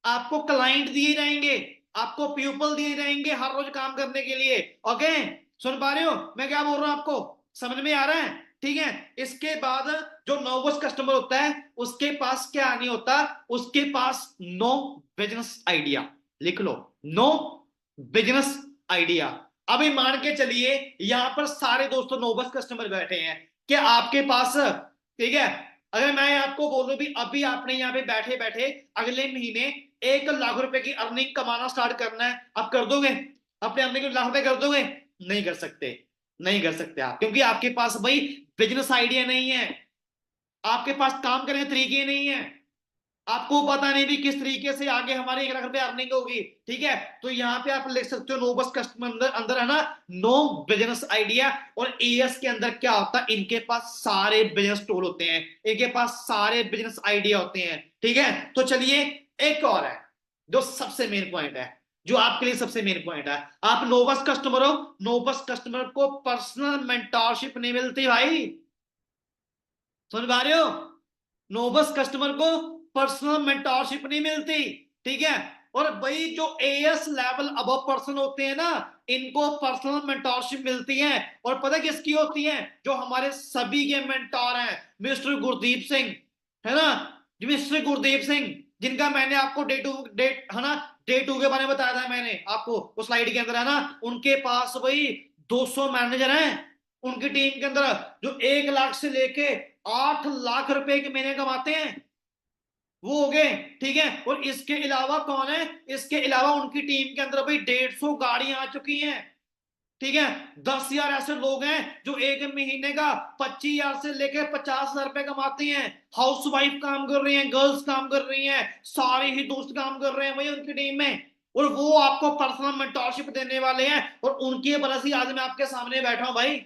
आपको क्लाइंट दिए जाएंगे, आपको पीपल दिए जाएंगे हर रोज काम करने के लिए। ओके, सुन पा रहे हो मैं क्या बोल रहा हूं, आपको समझ में आ रहा है, ठीक है। इसके बाद जो नोबस कस्टमर होता है, उसके पास क्या नहीं होता, उसके पास नो बिजनेस आइडिया, लिख लो नो बिजनेस आइडिया। अभी मान के चलिए यहां पर सारे दोस्तों नोबस कस्टमर बैठे हैं, क्या आपके पास, ठीक है, अगर मैं आपको बोलूं भी अभी आपने यहाँ पे बैठे बैठे अगले महीने 1 लाख रुपए की अर्निंग कमाना स्टार्ट करना है, आप कर दोगे, अपने अर्निंग 1 लाख रुपए कर दोगे, नहीं कर सकते, नहीं कर सकते आप, क्योंकि आपके पास भाई बिजनेस आइडिया नहीं है, आपके पास काम करने के तरीके नहीं है, आपको पता नहीं भी किस तरीके से आगे हमारे 1 लाख रुपए अर्निंग होगी, ठीक है। तो यहाँ पे आप लिख सकते हो नोबस कस्टमर अंदर अंदर है ना, नो बिजनेस आइडिया। और एएस के अंदर क्या होता है, इनके पास सारे बिजनेस टूल होते हैं, इनके पास सारे बिजनेस आइडिया होते हैं, ठीक है। तो चलिए एक और है, जो सबसे मेन पॉइंट है, जो आपके लिए सबसे मेन पॉइंट है। आप नोबस कस्टमर हो, नोबस कस्टमर को पर्सनल मेंटरशिप नहीं मिलती भाई, सुन पा रहे हो? नोबस कस्टमर को पर्सनल मेंटरशिप नहीं मिलती, ठीक है। और भाई जो एएस लेवल अबव पर्सन होते हैं ना, इनको पर्सनल मेंटरशिप मिलती है। और पता किसकी होती है? जो हमारे सभी के मेंटोर हैं, मिस्टर गुरदीप सिंह, है ना, मिस्टर गुरदीप सिंह, जिनका मैंने आपको डेट है ना, डे टू के बारे में बताया था मैंने आपको उस स्लाइड के अंदर, है ना। उनके पास भाई 200 मैनेजर हैं उनकी टीम के अंदर, जो 1 लाख से लेके 8 लाख रुपए के महीने कमाते हैं, वो हो गए, ठीक है। और इसके अलावा कौन है? इसके अलावा उनकी टीम के अंदर भाई 150 गाड़ियां आ चुकी हैं, ठीक है। 10,000 ऐसे लोग हैं जो एक महीने का 25,000 से लेकर 50,000 रुपए कमाते हैं। हाउस वाइफ काम कर रही हैं, गर्ल्स काम कर रही हैं, सारे ही दोस्त काम कर रहे हैं भाई उनकी टीम में। और वो आपको पर्सनल मेंटरशिप देने वाले हैं, और उनकी वजह से आज मैं आपके सामने बैठा हूं भाई,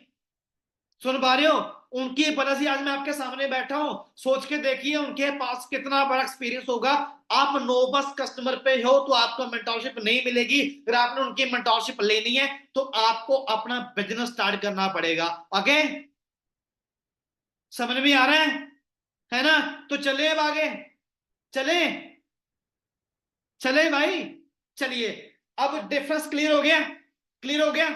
सुन पा रहे हो? उनकी वजह से आज मैं आपके सामने बैठा हूं। सोच के देखिए उनके पास कितना बड़ा एक्सपीरियंस होगा। आप नोबस कस्टमर पे हो तो आपको मेंटरशिप नहीं मिलेगी। अगर आपने उनकी मेंटरशिप लेनी है तो आपको अपना बिजनेस स्टार्ट करना पड़ेगा। ओके, समझ में आ रहा है ना? तो चले अब आगे, चले चले भाई, चलिए। अब डिफरेंस क्लियर हो गया, क्लियर हो गया।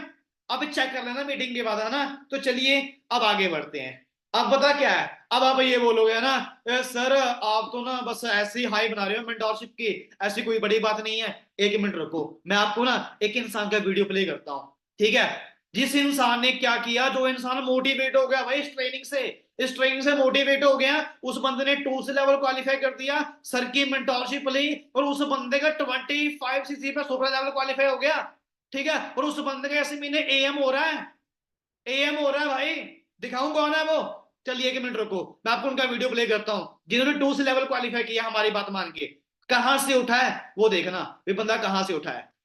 अब चेक कर लेना मीटिंग के बाद, है ना। तो चलिए अब आगे बढ़ते हैं। अब पता क्या है, अब आप ये बोलोगे ना, सर आप तो ना बस ऐसे ही हाई बना रहे हो मेंटरशिप की, ऐसी कोई बड़ी बात नहीं है। 1 मिनट रुको, मैं आपको ना एक इंसान का वीडियो प्ले करता हूं, ठीक है। जिस इंसान ने क्या किया, जो इंसान मोटिवेट हो गया भाई इस ट्रेनिंग से, इस ट्रेनिंग से मोटिवेट हो गया, उस बंदे ने 2 से लेवल क्वालिफाई कर दिया, सर की मेंटरशिप ली, और उस बंदे का 25 सीसी पे सुपर लेवल क्वालिफाई हो गया, ठीक है। और उस बंदे का ऐसे महीने एएम हो रहा है, एएम हो रहा है भाई। दिखाऊं कौन है वो? चलिए 1 मिनट रुको, मैं आपको उनका वीडियो प्ले करता हूं, जिन्होंने 2 से लेवल क्वालिफाई किया हमारी बात मान के। कहां से उठा है वो देखना, ये बंदा कहां से उठा है।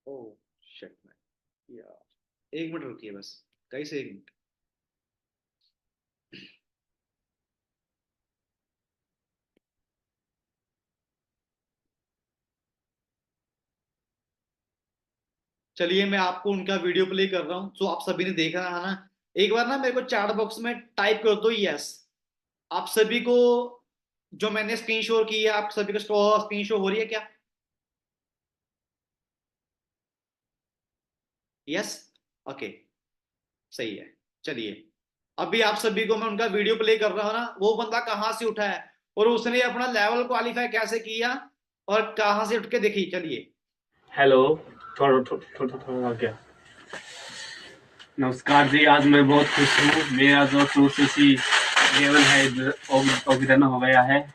ओ शिट मैन यार, 1 मिनट रुकिए बस, कैसे 1 मिनट। चलिए मैं आपको उनका वीडियो प्ले कर रहा हूं, जो आप सभी ने देखा है ना। एक बार ना मेरे को चैट बॉक्स में टाइप कर दो यस, आप सभी को जो मैंने स्क्रीन शो की है, आप सभी को स्क्रीन शो हो रही है क्या? यस, ओके, सही है। चलिए अभी आप सभी को मैं उनका वीडियो प्ले कर रहा हूं ना, वो बंदा कहां से उठा है और उसने अपना लेवल क्वालिफाई कैसे किया और कहां से उठ के देखी, चलिए। हेलो, थोड़ा थोड़ा थोड़ा थोड़ा क्या। नमस्कार जी, आज मैं बहुत खुश हूँ। मेरा जो 2cc लेवल है अवगुण हो गया है।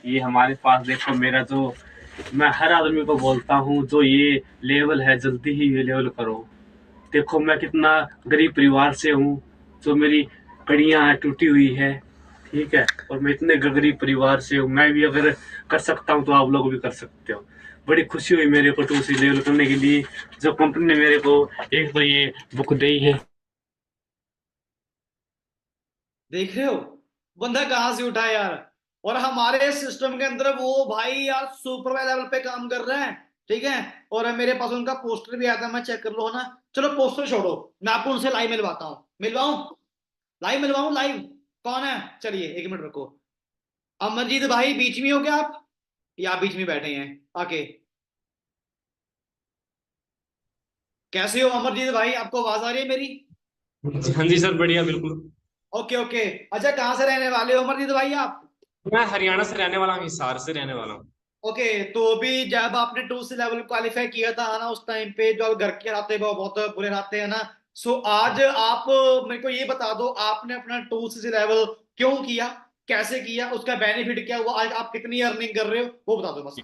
ये हमारे पास देखो, मेरा जो, मैं हर आदमी को बोलता हूँ जो ये लेवल है जल्दी ही ये लेवल करो। देखो मैं कितना गरीब परिवार से हूँ, जो मेरी कड़ियाँ है टूटी हुई है, ठीक है। और मैं इतने गरीब परिवार से हूँ, मैं भी अगर कर सकता हूँ तो आप लोग भी कर सकते हो। बड़ी खुशी हुई मेरे को 2C लेवल करने के लिए, जो कंपनी ने मेरे को एक तो ये बुक दी है। देख रहे हो बंदा कहां से उठा है यार। और हमारे सिस्टम के अंदर वो भाई यार सुपर लेवल पे काम कर रहा है, ठीक है। और मेरे पास उनका पोस्टर भी आया था, मैं चेक कर लो ना। चलो पोस्टर छोड़ो, मैं आपको उनसे लाइव मिलवाता हूँ, मिलवाऊं, लाइव मिलवाऊं, लाइव। कौन है? चलिए 1 मिनट रुको। अमरजीत भाई बीच में हो क्या आप, या आप बीच में बैठे हैं आके? कैसे हो अमरजीत भाई, आपको आवाज आ रही है मेरी? हाँ जी सर, बढ़िया बिल्कुल। Okay okay. अच्छा कहाँ से रहने वाले हो अमरजीत भाई आप? मैं हरियाणा से रहने वाला हूँ, हिसार से रहने वाला हूँ। ओके, तो अभी जब आपने 2C लेवल क्वालिफाई किया था ना, उस टाइम पे जो घर के हालात वो बहुत बुरे रहते हैं ना। सो आज आप मेरे को ये बता दो, आपने अपना 2C लेवल क्यों किया, कैसे किया, उसका बेनिफिट क्या हुआ, आज आप कितनी अर्निंग कर रहे हो, वो बता दो बस।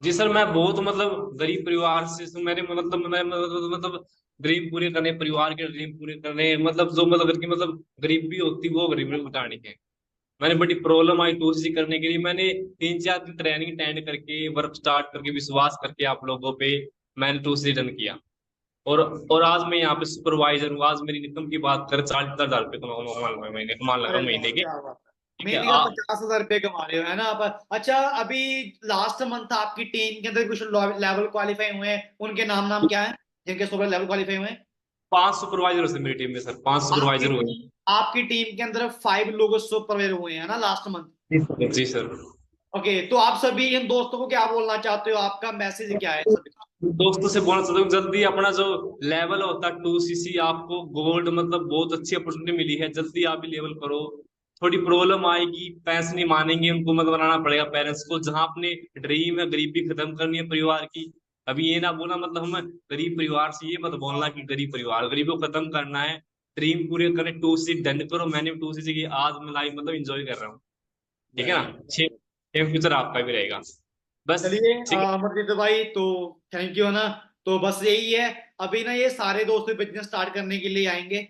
जी सर, मैं बहुत मतलब गरीब परिवार से, मेरे मतलब ड्रीम पूरे करने, परिवार के ड्रीम पूरे करने, मतलब जो मतलब घर की मतलब गरीबी होती वो गरीबी मिटाने के। मैंने बड़ी प्रॉब्लम आई टूसी करने के लिए, मैंने 3-4 दिन ट्रेनिंग अटेंड करके, वर्क स्टार्ट करके, विश्वास करके आप लोगों पे मैंने टूसी डन किया। और और आज मैं यहाँ पे सुपरवाइजर हूँ। आज मेरी इनकम की बात करें 40,000 रुपये कमा लगा अरे वाह, महीने के। क्या बात है। ठीक है महीने का 50,000 रुपये कमा रहे हो, है ना आप? अच्छा, अभी लास्ट मंथ आपकी टीम के अंदर कुछ लेवल क्वालिफाई हुए हैं, उनके नाम नाम क्या है जिनके सुपर लेवल क्वालिफाई हुए हैं? 5 सुपरवाइजर से मेरी टीम में सर, 5 आपकी सुपरवाइजर हुए आपकी टीम के अंदर 5 लोग सुपरवाइजर हुए हैं ना लास्ट मंथ? हैं। जी सर। ओके, तो आप सभी इन दोस्तों को क्या बोलना चाहते हो? आपका मैसेज क्या है सभी का? दोस्तों से बोलना चाहता हूँ, जल्दी अपना जो लेवल होता है 2cc, आपको गोल्ड मतलब बहुत अच्छी अपॉर्चुनिटी मिली है, जल्दी आप भी लेवल करो। थोड़ी प्रॉब्लम आएगी, पैसे नहीं मानेंगे, उनको मत बनाना पड़ेगा पेरेंट्स को। जहां अपने ड्रीम है, गरीबी खत्म करनी है परिवार की। अभी ये ना बोला मतलब हम गरीब परिवार से, ये मत बोलना कि गरीब परिवार, गरीबी को खत्म करना है, ड्रीम पूरे करने, 2cc डन करो। मैंने 2cc की आज मैं लाइफ मतलब इंजॉय कर रहा हूँ। ठीक है ना? सेम फ्यूचर आपका भी रहेगा बस। चलिए ठीक है। अमरजीत भाई, तो थैंक यू, है ना? तो बस यही है। अभी ना ये सारे दोस्त बिजनेस स्टार्ट करने के लिए आएंगे,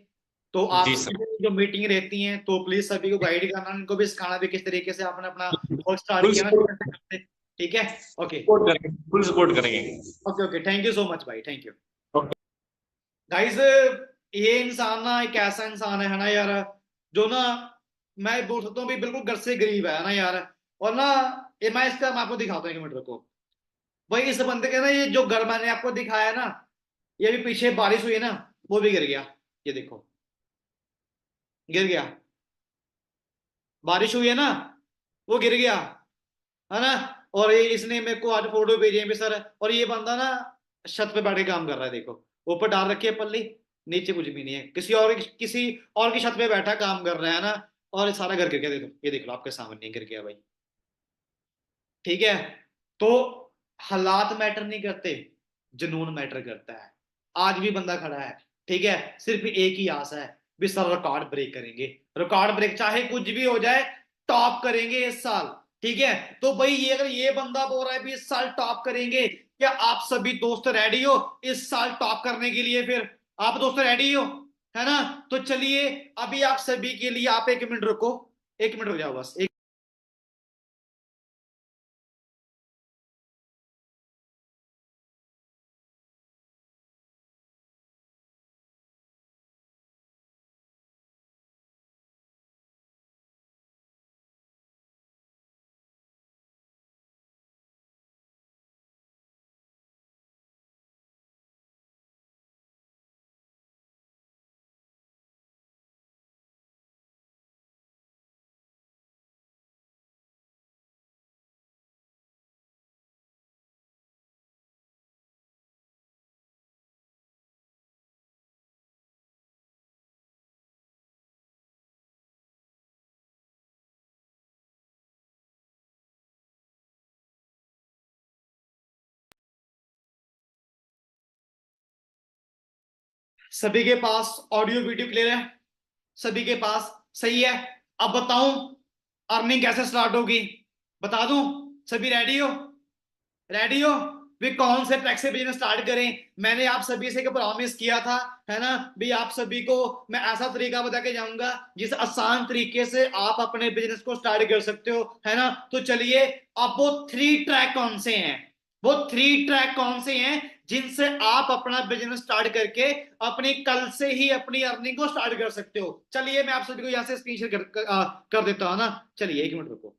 तो जी आपकी सर। जो मीटिंग रहती है तो प्लीज सभी को गाइड करना, उनको भी सिखाना भी किस तरीके से आपने अपना वर्क स्टार्ट फुल किया ना, सपोर्ट, कैसे करते। ठीक है? ओके, सपोर्ट करेंगे, फुल सपोर्ट करेंगे। Okay, okay, thank you so much भाई, थैंक यू। ओके। गाइस, ये इंसान ना एक ऐसा इंसान है ना यार, जो ना मैं बोल सकता हूँ भी बिल्कुल घर से गरीब है ना यार। और ना ये मैं आपको दिखाता हूँ, 1 मिनट रुको भाई। इस बंदे के ना ये जो घर मैंने आपको दिखाया ना, ये भी पीछे बारिश हुई ना, वो भी गिर गया। ये देखो, गिर गया। बारिश हुई है ना, वो गिर गया, है ना? और ये इसने मेरे को आज फोटो भेजे हैं भी सर। और ये बंदा ना छत पे बैठ के काम कर रहा है, देखो। ऊपर डाल रखी है पल्ली, नीचे कुछ भी नहीं है। किसी और की छत पे बैठा काम कर रहा है ना। और ये सारा घर गिर गया, देखो, ये देख लो आपके सामने गिर गया भाई। ठीक है? तो हालात मैटर नहीं करते, जुनून मैटर करता है। आज भी बंदा खड़ा है, ठीक है, सिर्फ एक ही आस है भी सर रिकॉर्ड ब्रेक करेंगे। रिकॉर्ड ब्रेक चाहे कुछ भी हो जाए, टॉप करेंगे इस साल। ठीक है? तो भाई ये अगर ये बंदा बोल रहा है भी इस साल टॉप करेंगे, क्या आप सभी दोस्त रेडी हो इस साल टॉप करने के लिए? फिर आप दोस्त रेडी हो, है ना? तो चलिए, अभी आप सभी के लिए, आप 1 मिनट रुको, 1 मिनट रुक जाओ बस। सभी के पास ऑडियो वीडियो क्लियर है? सभी के पास सही है? अब बताऊं अर्निंग कैसे स्टार्ट होगी? बता दूं? सभी रेडी हो? रेडी हो? भी कौन से ट्रैक से बिजनेस स्टार्ट करें? मैंने आप सभी से प्रॉमिस किया था, है ना? भी आप सभी को मैं ऐसा तरीका बता के जाऊंगा जिस आसान तरीके से आप अपने बिजनेस को स्टार्ट कर सकते हो, है ना? तो चलिए, अब वो 3 ट्रैक कौन से हैं? वो 3 ट्रैक कौन से हैं जिनसे आप अपना बिजनेस स्टार्ट करके अपनी कल से ही अपनी अर्निंग को स्टार्ट कर सकते हो? चलिए, मैं आप सभी को यहाँ से स्क्रीन शेयर कर देता हूँ ना। चलिए, 1 मिनट रुको।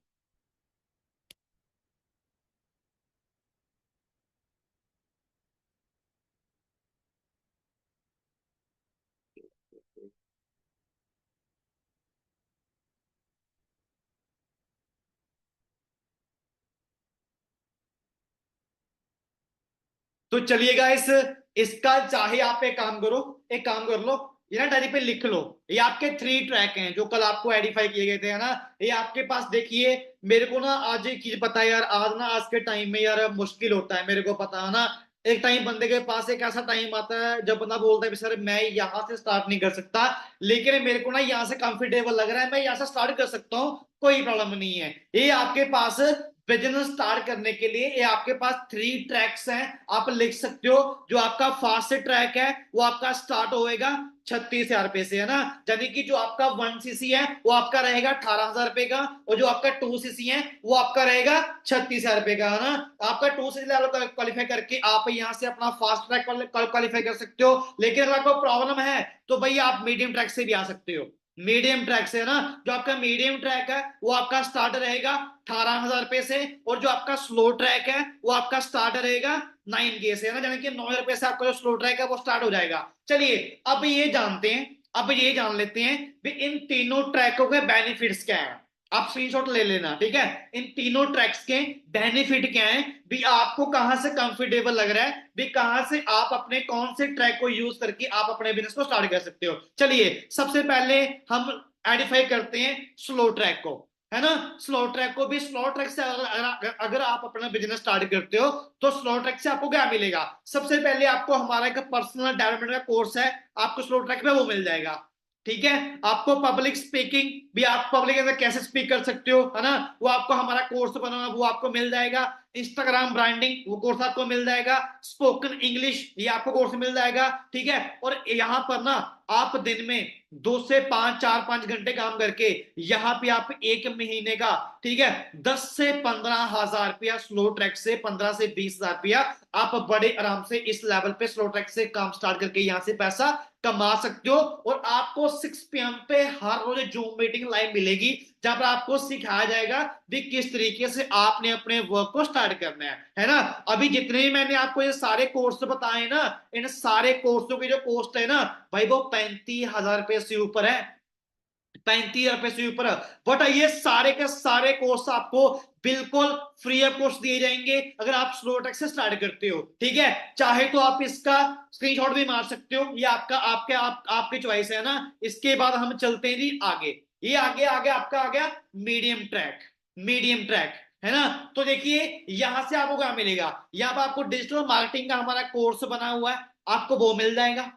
तो चलिए गाइस, इसका चाहे आप एक काम करो, एक काम कर लो, ये ना डायरी पे लिख लो। ये आपके 3 ट्रैक हैं जो कल आपको आइडेंटिफाई किए गए थे, है ना? ये आपके पास देखिए। मेरे को ना आज एक चीज पता है यार, आज के टाइम में यार मुश्किल होता है, मेरे को पता है ना। एक टाइम बंदे के पास एक ऐसा टाइम आता है जब बंदा बोलता है सर मैं यहाँ से स्टार्ट नहीं कर सकता, लेकिन मेरे को ना यहाँ से कंफर्टेबल लग रहा है, मैं यहाँ से स्टार्ट कर सकता हूँ, कोई प्रॉब्लम नहीं है। ये आपके पास बिजनेस स्टार्ट करने के लिए ये आपके पास 3 ट्रैक्स हैं, आप लिख सकते हो। जो आपका फास्ट ट्रैक है वो आपका स्टार्ट होएगा 36,000 रुपए से, है ना, यानी कि जो आपका 1cc है वो आपका रहेगा 18,000 रुपए का, और जो आपका 2cc है वो आपका रहेगा 36,000 रुपए का, है ना। आपका 2cc लेवल क्वालिफाई करके आप यहाँ से अपना फास्ट ट्रैक क्वालिफाई कर सकते हो। लेकिन अगर आपको प्रॉब्लम है तो भैया आप मीडियम ट्रैक से भी आ सकते हो। मीडियम ट्रैक से, है ना, जो आपका मीडियम ट्रैक है वो आपका स्टार्ट रहेगा 18,000 रुपए से, और जो आपका स्लो ट्रैक है वो आपका स्टार्ट रहेगा 9K से, है ना, यानी कि 9,000 रुपए से आपका जो स्लो ट्रैक है वो स्टार्ट हो जाएगा। चलिए अब ये जानते हैं, अब ये जान लेते हैं भी इन तीनों ट्रैकों के बेनिफिट्स क्या है। आप स्क्रीनशॉट ले लेना, ठीक है। इन तीनों ट्रैक्स के बेनिफिट क्या है भी, आपको कहां से कंफर्टेबल लग रहा है भी, कहां से आप अपने कौन से ट्रैक को यूज करके आप अपने बिजनेस को स्टार्ट कर सकते हो। चलिए सबसे पहले हम आइडेंटिफाई करते हैं स्लो ट्रैक को, है ना। स्लो ट्रैक को भी, स्लो ट्रैक से अगर आप अपना बिजनेस स्टार्ट करते हो तो स्लो ट्रैक से आपको क्या मिलेगा। सबसे पहले आपको हमारा एक पर्सनल डेवलपमेंट का कोर्स है, आपको स्लो ट्रैक में वो मिल जाएगा, ठीक है। आपको पब्लिक स्पीकिंग भी, आप पब्लिक के अंदर कैसे स्पीक कर सकते हो, है ना, वो आपको हमारा कोर्स बना हुआ वो आपको मिल जाएगा। इंस्टाग्राम ब्रांडिंग वो कोर्स आपको मिल जाएगा। स्पोकन इंग्लिश ये आपको कोर्स मिल जाएगा, ठीक है। और यहाँ पर ना आप दिन में 2 से 5, 4-5 घंटे काम करके यहाँ पे आप 1 महीने का, ठीक है, 10 से 15,000 रुपया स्लो ट्रैक से, 15 से 20,000 रुपया आप बड़े आराम से इस लेवल पे स्लो ट्रैक से काम स्टार्ट करके यहाँ से पैसा कमा सकते हो। और आपको 6 PM पे हर रोज जूम मीटिंग लाइव मिलेगी जहां पर आपको सिखाया जाएगा भी किस तरीके से आपने अपने वर्क को स्टार्ट करना है ना। अभी जितने भी मैंने आपको ये सारे कोर्स बताए ना, इन सारे कोर्सों की जो कॉस्ट है ना भाई वो 35,000 रुपए से ऊपर है, 35,000 रुपए से ऊपर। बट ये सारे के सारे कोर्स आपको बिल्कुल फ्री ऑफ कॉस्ट दिए जाएंगे अगर आप स्लो ट्रैक से स्टार्ट करते हो, ठीक है। चाहे तो आप इसका स्क्रीनशॉट भी मार सकते हो, ये आपके चॉइस है ना। इसके बाद हम चलते हैं जी आगे। ये आगे आगे आपका आ गया मीडियम ट्रैक, मीडियम ट्रैक, है ना। तो देखिए यहां से आपको क्या मिलेगा, यहाँ पर आपको डिजिटल मार्केटिंग का हमारा कोर्स बना हुआ है, आपको वो मिल जाएगा,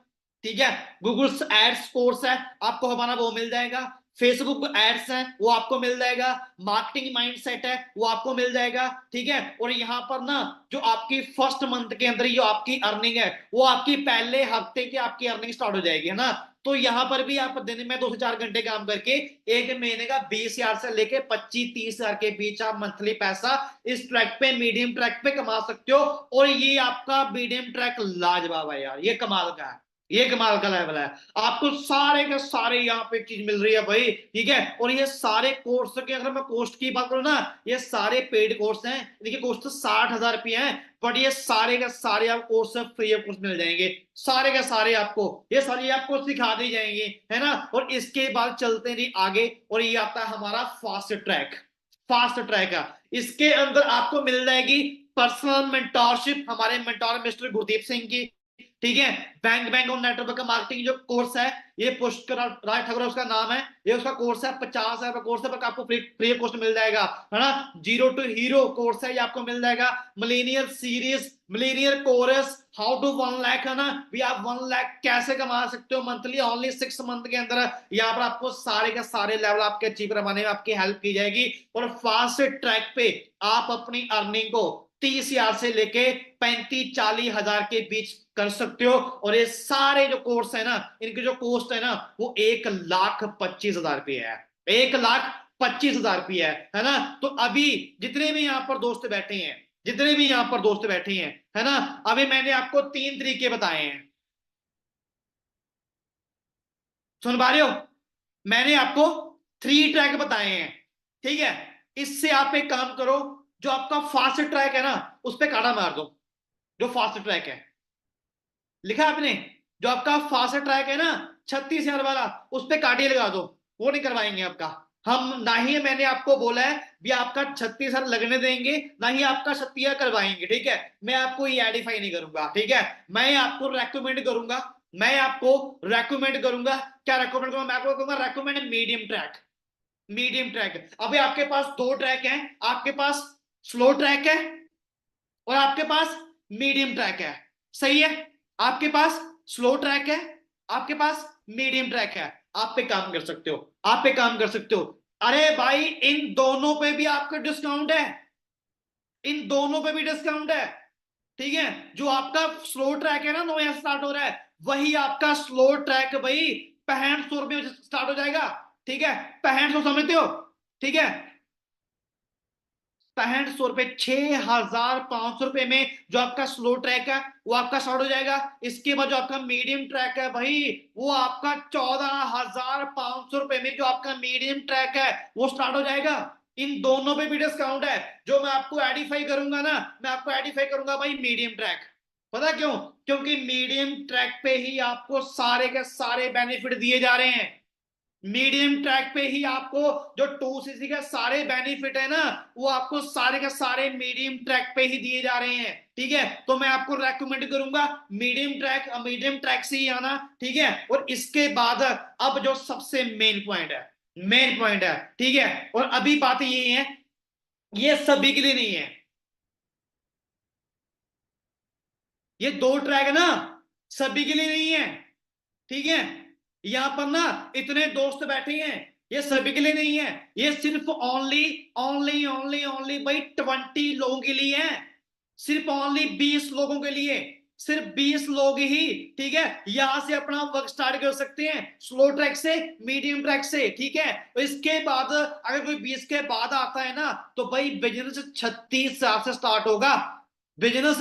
ठीक है। गूगल एड्स कोर्स है, आपको हमारा वो मिल जाएगा। फेसबुक एड्स है वो आपको मिल जाएगा। मार्केटिंग माइंडसेट है वो आपको मिल जाएगा, ठीक है। और यहाँ पर ना जो आपकी फर्स्ट मंथ के अंदर जो आपकी अर्निंग है वो आपकी पहले हफ्ते की आपकी अर्निंग स्टार्ट हो जाएगी, है ना। तो यहाँ पर भी आप दिन में 2 से 4 घंटे काम करके 1 महीने का 20,000 से लेके 25-30,000 के बीच आप मंथली पैसा इस ट्रैक पे, मीडियम ट्रैक पे कमा सकते हो। और ये आपका मीडियम ट्रैक लाजवाब है यार, ये कमाल का है, ये कमाल का लेवल है। आपको सारे के सारे यहाँ पे चीज मिल रही है भाई, ठीक है। और ये सारे कोर्स के अगर मैं कॉस्ट की बात करूँ ना, ये सारे पेड कोर्स हैं, देखिए कॉस्ट तो 60,000 रुपये है, बट ये सारे के सारे आप कोर्स फ्री ऑफ कॉस्ट मिल जाएंगे, सारे के सारे आपको, ये सारे आपको सिखा दी जाएंगे, है ना। और इसके बाद चलते हैं आगे, और ये आता है हमारा फास्ट ट्रैक। फास्ट ट्रैक है, इसके अंदर आपको मिल जाएगी पर्सनल मेंटोरशिप, हमारे मेंटोर मिस्टर गुरदीप सिंह की, ठीक है। बैंक ऑन नेटवर्क मार्केटिंग जो कोर्स है ये पुष्कर राज ठाकुर उसका नाम है, ये उसका कोर्स है, 50,000 का कोर्स है, पर आपको फ्री कोर्स मिल जाएगा, है ना। जीरो टू हीरो कोर्स है ये आपको मिल जाएगा। Millionaire series, millionaire course, how to 1 lakh, है ना, भी आप 1 लाख कैसे कमा सकते हो मंथली ओनली 6 मंथ के अंदर। यहाँ पर आपको सारे के सारे लेवल आपके अचीव करवाने में आपकी हेल्प की जाएगी। और फास्ट ट्रैक पे आप अपनी अर्निंग को 30,000 से लेके 35-40,000 के बीच कर सकते हो। और ये सारे जो कोर्स है ना, इनकी जो कॉस्ट है ना वो 1,25,000 रुपये है, 1,25,000 रुपये है ना। तो अभी जितने भी यहाँ पर दोस्त बैठे हैं, जितने भी यहाँ पर दोस्त बैठे हैं, है ना, अभी मैंने आपको 3 तरीके बताए हैं, सुन पा रहे हो, मैंने आपको 3 ट्रैक बताए हैं, ठीक है। इससे आप एक काम करो, जो आपका फास्ट ट्रैक है ना उस पर काटा मार दो, जो फास्ट ट्रैक है लिखा आपने, जो आपका फास्ट ट्रैक है ना 36,000 वाला, उस पर काटिए लगा दो, वो नहीं करवाएंगे आपका हम, ना ही मैंने आपको बोला है भी आपका 36,000 लगने देंगे, ना ही आपका 36,000 करवाएंगे, ठीक है। मैं आपको ये एडिफाई नहीं करूंगा, ठीक है। मैं आपको रेकमेंड करूंगा, मैं आपको रेकमेंड करूंगा, क्या रेकमेंड करूंगा, मैं आपको कहूंगा recommend medium track, medium track. अभी आपके पास 2 ट्रैक हैं, आपके पास स्लो ट्रैक है और आपके पास मीडियम ट्रैक है, सही है। आपके पास स्लो ट्रैक है, आपके पास मीडियम ट्रैक है, आप पे काम कर सकते हो, आप पे काम कर सकते हो। अरे भाई इन दोनों पे भी आपका डिस्काउंट है, इन दोनों पे भी डिस्काउंट है, ठीक है। जो आपका स्लो ट्रैक है ना 9 से स्टार्ट हो रहा है, वही आपका स्लो ट्रैक भाई 6500 रुपये में स्टार्ट हो जाएगा, ठीक है। 6500 समझते हो, ठीक है। 6500 रुपये, 6500 रुपये में जो आपका स्लो ट्रैक है वो आपका स्टार्ट हो जाएगा। इसके बाद जो आपका मीडियम ट्रैक है भाई, वो आपका 14,500 रुपये में जो आपका मीडियम ट्रैक है वो स्टार्ट हो जाएगा। इन दोनों पे भी डिस्काउंट है। जो मैं आपको एडिफाई करूंगा ना, मैं आपको एडिफाई करूंगा भाई मीडियम ट्रैक। पता क्यों? क्योंकि मीडियम ट्रैक पे ही आपको सारे के सारे बेनिफिट दिए जा रहे हैं। मीडियम ट्रैक पे ही आपको जो 2cc के सारे बेनिफिट है ना, वो आपको सारे के सारे मीडियम ट्रैक पे ही दिए जा रहे हैं, ठीक है। तो मैं आपको रेकमेंड करूंगा मीडियम ट्रैक से ही आना, ठीक है। और इसके बाद अब जो सबसे मेन पॉइंट है, ठीक है। और अभी बात ये है, ये सभी के लिए नहीं है। ये 2 ट्रैक है ना, सभी के लिए नहीं है, ठीक है। यहां पर ना इतने दोस्त बैठे हैं, ये सभी के लिए नहीं है। ये सिर्फ ओनली ओनली ओनली ओनली भाई 20 लोगों के लिए है। सिर्फ ओनली 20 लोगों के लिए, सिर्फ 20 लोग ही, ठीक है, यहां से अपना वर्क स्टार्ट कर सकते हैं, स्लो ट्रैक से, मीडियम ट्रैक से, ठीक है। तो इसके बाद अगर कोई 20 के बाद आता है ना, तो भाई बिजनेस 36,000 से स्टार्ट होगा। बिजनेस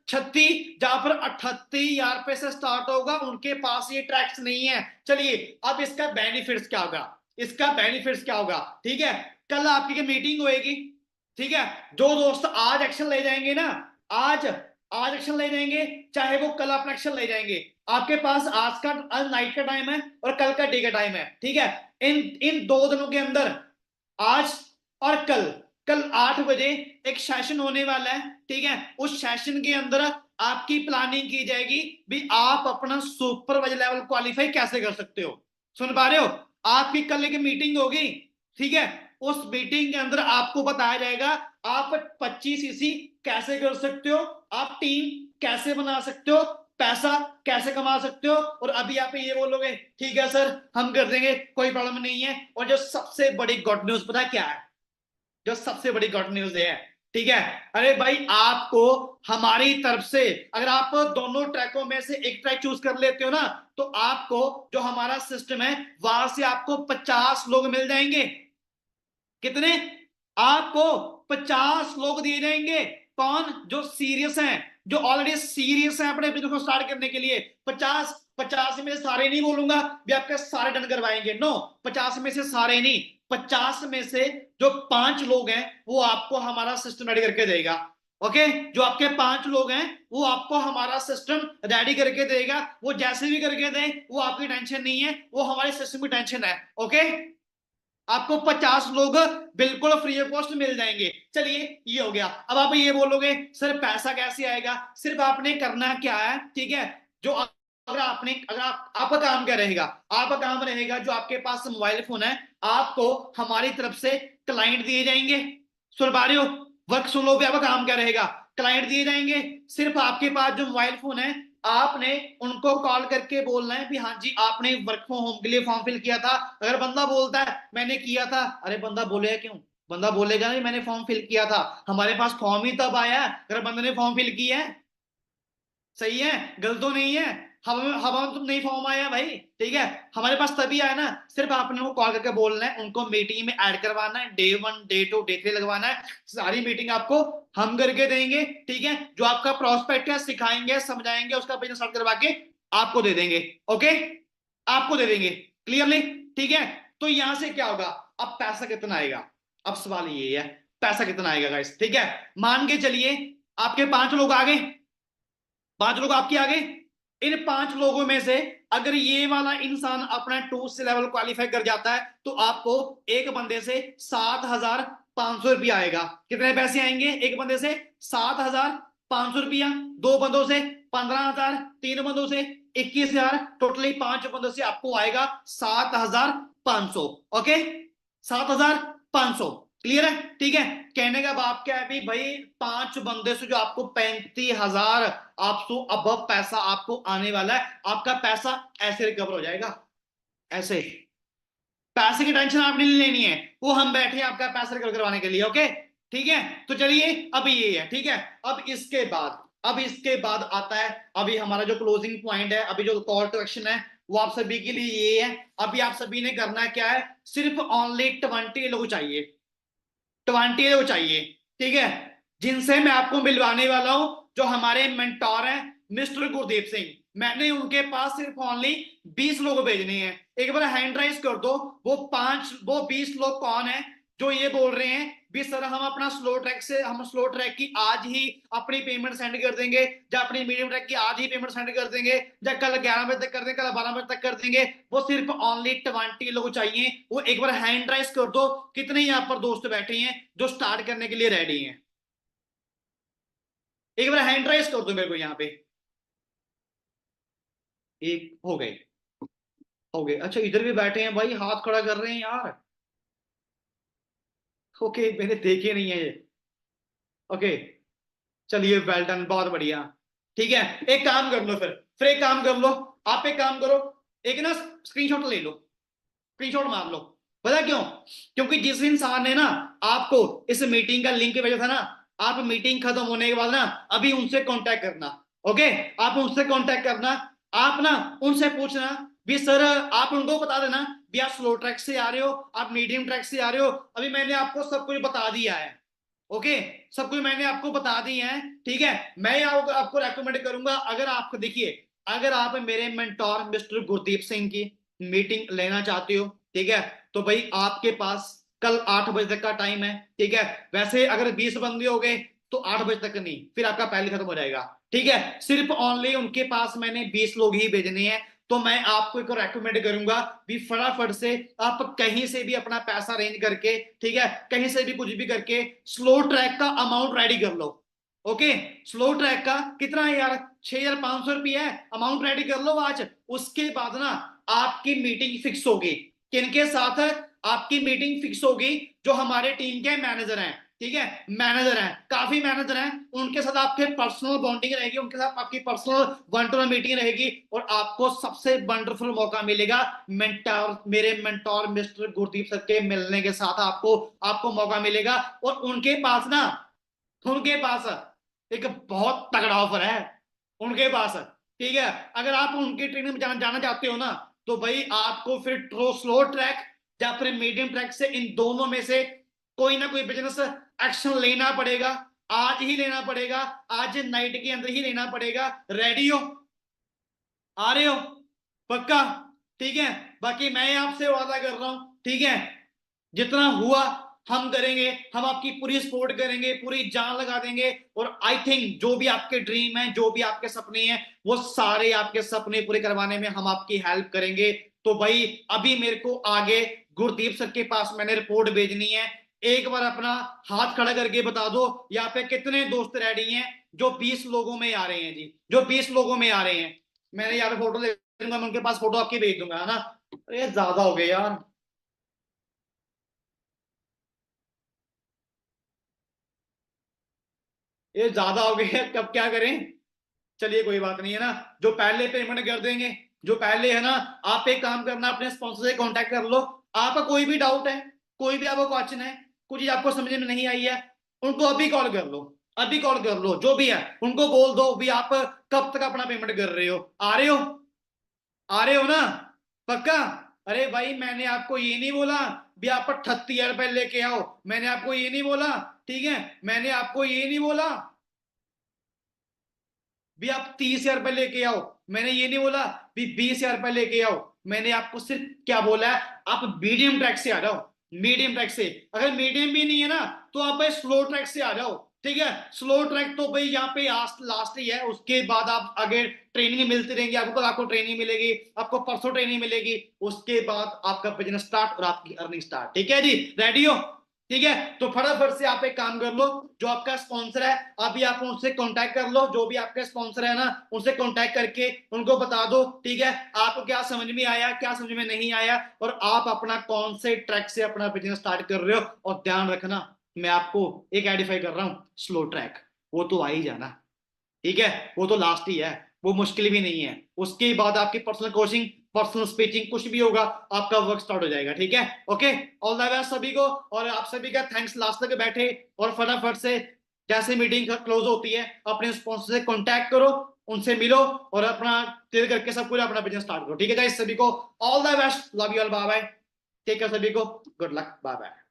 36, जहां पर 38,000 रुपए से स्टार्ट होगा, उनके पास ये ट्रैक्स नहीं है। चलिए अब इसका बेनिफिट्स क्या होगा, ठीक है। कल आपकी मीटिंग होएगी, ठीक है। जो दोस्त आज एक्शन ले जाएंगे ना, आज आज एक्शन ले जाएंगे, चाहे वो कल अपना एक्शन ले जाएंगे। आपके पास आज नाइट का टाइम है और कल का डे का टाइम है, ठीक है। इन 2 दिनों के अंदर, आज और कल 8 बजे एक सेशन होने वाला है, ठीक है। उस सेशन के अंदर आपकी प्लानिंग की जाएगी भी आप अपना सुपरवाइजर लेवल क्वालिफाई कैसे कर सकते हो। सुन पा रहे हो? आपकी कल एक मीटिंग होगी, ठीक है। उस मीटिंग के अंदर आपको बताया जाएगा आप 25cc कैसे कर सकते हो, आप टीम कैसे बना सकते हो, पैसा कैसे कमा सकते हो। और अभी आप ये बोलोगे ठीक है सर हम कर देंगे, कोई प्रॉब्लम नहीं है। और जो सबसे बड़ी गुड न्यूज पता क्या है? जो सबसे बड़ी गुड न्यूज है, ठीक है, अरे भाई आपको हमारी तरफ से, अगर आप दोनों ट्रैकों में से एक ट्रैक चूज कर लेते हो ना, तो आपको जो हमारा सिस्टम है वहां से आपको 50 लोग मिल जाएंगे। कितने? आपको 50 लोग दिए जाएंगे। कौन? जो सीरियस हैं, जो ऑलरेडी सीरियस हैं अपने बिजनेस को स्टार्ट करने के लिए। 50 में से सारे नहीं बोलूंगा भी आपके सारे डन करवाएंगे, नो। 50 में से सारे नहीं, 50 में से जो 5 लोग हैं वो आपको हमारा सिस्टम रेडी करके देगा। ओके, जो आपके 5 लोग हैं वो आपको हमारा सिस्टम रेडी करके देगा। वो जैसे भी करके दे वो आपकी टेंशन नहीं है, वो हमारे सिस्टम की टेंशन है। ओके, आपको 50 लोग बिल्कुल फ्री ऑफ कॉस्ट मिल जाएंगे। चलिए ये हो गया। अब आप ये बोलोगे सर पैसा कैसे आएगा? सिर्फ आपने करना क्या है, ठीक है। जो अगर आपका काम क्या रहेगा? आपका काम रहेगा जो आपके पास मोबाइल फोन है, आपको हमारी तरफ से क्लाइंट दिए जाएंगे। सुन पा रहे हो? वर्क सुन लो भी, आपका काम क्या रहेगा? क्लाइंट दिए जाएंगे। सिर्फ आपके पास जो मोबाइल फोन है, आपने उनको कॉल करके बोलना है कि हाँ जी आपने वर्क फ्रॉम होम के लिए फॉर्म फिल किया था। अगर बंदा बोलता है मैंने किया था, अरे बंदा बोलेगा क्यों? बंदा बोलेगा नहीं मैंने फॉर्म फिल किया था, हमारे पास फॉर्म ही तब आया अगर बंदे ने फॉर्म फिल किया है। सही है, गलत तो नहीं है। हवा में तुम नहीं फॉर्म आया भाई, ठीक है, हमारे पास तभी आया ना। सिर्फ आपने उनको कॉल करके बोलना है, उनको मीटिंग में ऐड करवाना है, डे 1 डे 2 डे 3 लगवाना है। सारी मीटिंग आपको हम करके देंगे, ठीक है। जो आपका प्रोस्पेक्ट है सिखाएंगे समझाएंगे, उसका बिजनेस स्टार्ट करवा के आपको दे देंगे। ओके, आपको दे देंगे क्लियरली, ठीक है। तो यहां से क्या होगा? अब पैसा कितना आएगा? अब सवाल ये है पैसा कितना आएगा गाइस, ठीक है। मान के चलिए आपके 5 लोग आ गए, 5 लोग आपके आ गए। इन 5 लोगों में से अगर ये वाला इंसान अपना 2 से लेवल क्वालिफाई कर जाता है, तो आपको एक बंदे से 7,500 रुपया आएगा। कितने पैसे आएंगे एक बंदे से? 7,500 रुपया। 2 बंदों से 15,000, 3 बंदों से 21,000, टोटली 5 बंदों से आपको आएगा 7,500। ओके, 7,500 क्लियर है, ठीक है। कहने का बात क्या है भाई 5 बंदे से जो आपको 35,000 आपको अब पैसा आपको आने वाला है। आपका पैसा ऐसे रिकवर हो जाएगा, ऐसे। पैसे की टेंशन आपने लेनी है, वो हम बैठे हैं आपका पैसा रिकवर करवाने के लिए। ओके, ठीक है। तो चलिए अभी ये है, ठीक है। अब इसके बाद आता है अभी हमारा जो क्लोजिंग पॉइंट है, अभी जो कॉल टू एक्शन है वो आप सभी के लिए ये है। अभी आप सभी ने करना है क्या है, सिर्फ ओनली 20 लोग चाहिए, 20 लोग चाहिए, ठीक है, जिनसे मैं आपको मिलवाने वाला हूं, जो हमारे मेंटोर हैं मिस्टर गुरदीप सिंह। मैंने उनके पास सिर्फ ओनली 20 लोग भेजने हैं। एक बार हैंड राइज कर दो, वो 20 लोग कौन है जो ये बोल रहे हैं भी सर हम अपना स्लो ट्रैक की आज ही अपनी पेमेंट सेंड कर देंगे, या अपनी मीडियम ट्रैक की आज ही पेमेंट सेंड कर देंगे, या कल 11 बजे तक कर देंगे, कल 12 बजे तक कर देंगे। वो सिर्फ ओनली 20 लोग चाहिए। वो एक बार हैंड राइज कर दो, कितने यहाँ पर दोस्त बैठे हैं जो स्टार्ट करने के लिए रेडी हैं। एक बार हैंड राइज कर दो मेरे को यहाँ पे। एक हो गए। अच्छा इधर भी बैठे हैं भाई, हाथ खड़ा कर रहे हैं यार। ओके, मैंने देखे नहीं है ये। ओके चलिए, वेल डन, बहुत बढ़िया। ठीक है, एक काम कर लो फिर एक काम कर लो, आप एक काम करो, एक ना स्क्रीनशॉट ले लो, स्क्रीनशॉट मार लो। पता क्यों? क्योंकि जिस इंसान ने ना आपको इस मीटिंग का लिंक भेजा था ना, आप मीटिंग खत्म होने के बाद ना अभी उनसे कांटेक्ट करना। ओके, आप उनसे कांटेक्ट करना, आप ना उनसे पूछना भी सर, आप उनको बता देना भी आप स्लो ट्रैक से आ रहे हो, आप मीडियम ट्रैक से आ रहे हो। अभी मैंने आपको सब कुछ बता दिया है। ओके, सब कुछ मैंने आपको बता दिया है, ठीक है। मैं आपको रेकमेंड करूंगा, अगर आप देखिए, अगर आप मेरे मेंटोर मिस्टर गुरदीप सिंह की मीटिंग लेना चाहते हो, ठीक है, तो भाई आपके पास कल 8 बजे तक का टाइम है, ठीक है। वैसे अगर 20 बंदे हो गए तो 8 बजे तक नहीं, फिर आपका पहले खत्म हो जाएगा, ठीक है। सिर्फ ओनली उनके पास मैंने 20 लोग ही भेजने हैं। तो मैं आपको एक रेकमेंड करूंगा भी फटाफट से आप कहीं से भी अपना पैसा अरेंज करके, ठीक है, कहीं से भी कुछ भी करके स्लो ट्रैक का अमाउंट रेडी कर लो। ओके, स्लो ट्रैक का कितना है यार, 6,500 रुपया है, अमाउंट रेडी कर लो आज। उसके बाद ना आपकी मीटिंग फिक्स होगी, किनके साथ? आपकी मीटिंग फिक्स होगी जो हमारे टीम के मैनेजर हैं, ठीक है, मैनेजर हैं, काफी मैनेजर हैं, उनके साथ आपके पर्सनल बॉन्डिंग रहेगी, उनके साथ आपकी पर्सनल 1-to-1 मीटिंग रहेगी। और आपको सबसे वंडरफुल मौका मिलेगा मेरे मेंटोर मिस्टर गुरदीप सर के मिलने के साथ आपको मौका मिलेगा। और उनके पास एक बहुत तगड़ा ऑफर है उनके पास, ठीक है। अगर आप उनकी ट्रेनिंग में जाना चाहते हो ना, तो भाई आपको फिर स्लो ट्रैक या फिर मीडियम ट्रैक से, इन दोनों में से कोई ना कोई बिजनेस एक्शन लेना पड़ेगा, आज ही लेना पड़ेगा, आज नाइट के अंदर ही लेना पड़ेगा। रेडी हो? आ रहे हो? पक्का? ठीक है। बाकी मैं आपसे वादा कर रहा हूं, ठीक है, जितना हुआ हम करेंगे, हम आपकी पूरी सपोर्ट करेंगे, पूरी जान लगा देंगे। और आई थिंक जो भी आपके ड्रीम है, जो भी आपके सपने हैं, वो सारे आपके सपने पूरे करवाने में हम आपकी हेल्प करेंगे। तो भाई अभी मेरे को आगे गुरदीप सर के पास मैंने रिपोर्ट भेजनी है। एक बार अपना हाथ खड़ा करके बता दो यहाँ पे कितने दोस्त रेडी हैं जो 20 लोगों में आ रहे हैं जी, जो 20 लोगों में आ रहे हैं। मैंने यहाँ पे फोटो दे दूंगा, मैं उनके पास फोटो आपकी भेज दूंगा, है ना। अरे ज्यादा हो गए यार, ये ज्यादा हो गए, कब क्या करें। चलिए कोई बात नहीं, है ना। जो पहले पेमेंट कर देंगे, जो पहले, है ना, आप एक काम करना, अपने स्पॉन्सर से कांटेक्ट कर लो। आपका कोई भी डाउट है, कोई भी आपको क्वेश्चन है, कुछ चीज आपको समझ में नहीं आई है, उनको अभी कॉल कर लो, अभी कॉल कर लो। जो भी है उनको बोल दो भी आप कब तक अपना पेमेंट कर रहे हो। आ रहे हो? आ रहे हो ना? पक्का? अरे भाई मैंने आपको ये नहीं बोला भी आप 38,000 रुपए लेके आओ, मैंने आपको ये नहीं बोला, ठीक है, मैंने आपको ये नहीं बोला भी आप 30,000 रुपए लेके आओ, मैंने ये नहीं बोला भी 20,000 रुपए लेके आओ। मैंने आपको सिर्फ क्या बोला है, आप मीडियम ट्रैक से आ जाओ, मीडियम ट्रैक से। अगर मीडियम भी नहीं है ना, तो आप भाई स्लो ट्रैक से आ जाओ, ठीक है। स्लो ट्रैक तो भाई यहाँ पे लास्ट ही है, उसके बाद आप आगे ट्रेनिंग मिलती रहेंगी, आपको कल आपको ट्रेनिंग मिलेगी, आपको परसों ट्रेनिंग मिलेगी, उसके बाद आपका बिजनेस स्टार्ट और आपकी अर्निंग स्टार्ट। ठीक है जी, रेडी हो? ठीक है, तो फटाफट से आप एक काम कर लो, जो आपका स्पॉन्सर है अभी आप उनसे कांटेक्ट कर लो, जो भी आपके स्पॉन्सर है ना, उनसे कांटेक्ट करके उनको बता दो, ठीक है, आपको क्या समझ में आया, क्या समझ में नहीं आया, और आप अपना कौन से ट्रैक से अपना बिजनेस स्टार्ट कर रहे हो। और ध्यान रखना, मैं आपको एक आइडेंटिफाई कर रहा हूं, स्लो ट्रैक, वो तो आ ही जाना, ठीक है, वो तो लास्ट ही है, वो मुश्किल भी नहीं है। उसके बाद आपकी पर्सनल कोचिंग पर्सनल स्पीचिंग, कुछ भी होगा आपका वर्क स्टार्ट हो जाएगा। ठीक है, ओके, ऑल द बेस्ट सभी को। और आप सभी का थैंक्स लास्ट तक बैठे, और फटाफट से जैसे मीटिंग क्लोज होती है अपने स्पॉन्सर से कांटेक्ट करो, उनसे मिलो और अपना क्लियर करके सब कुछ अपना बिजनेस स्टार्ट करो। ठीक है गाइस, सभी को all the best, love you all, bye bye, take care सभी को, गुड लक, बाय बाय।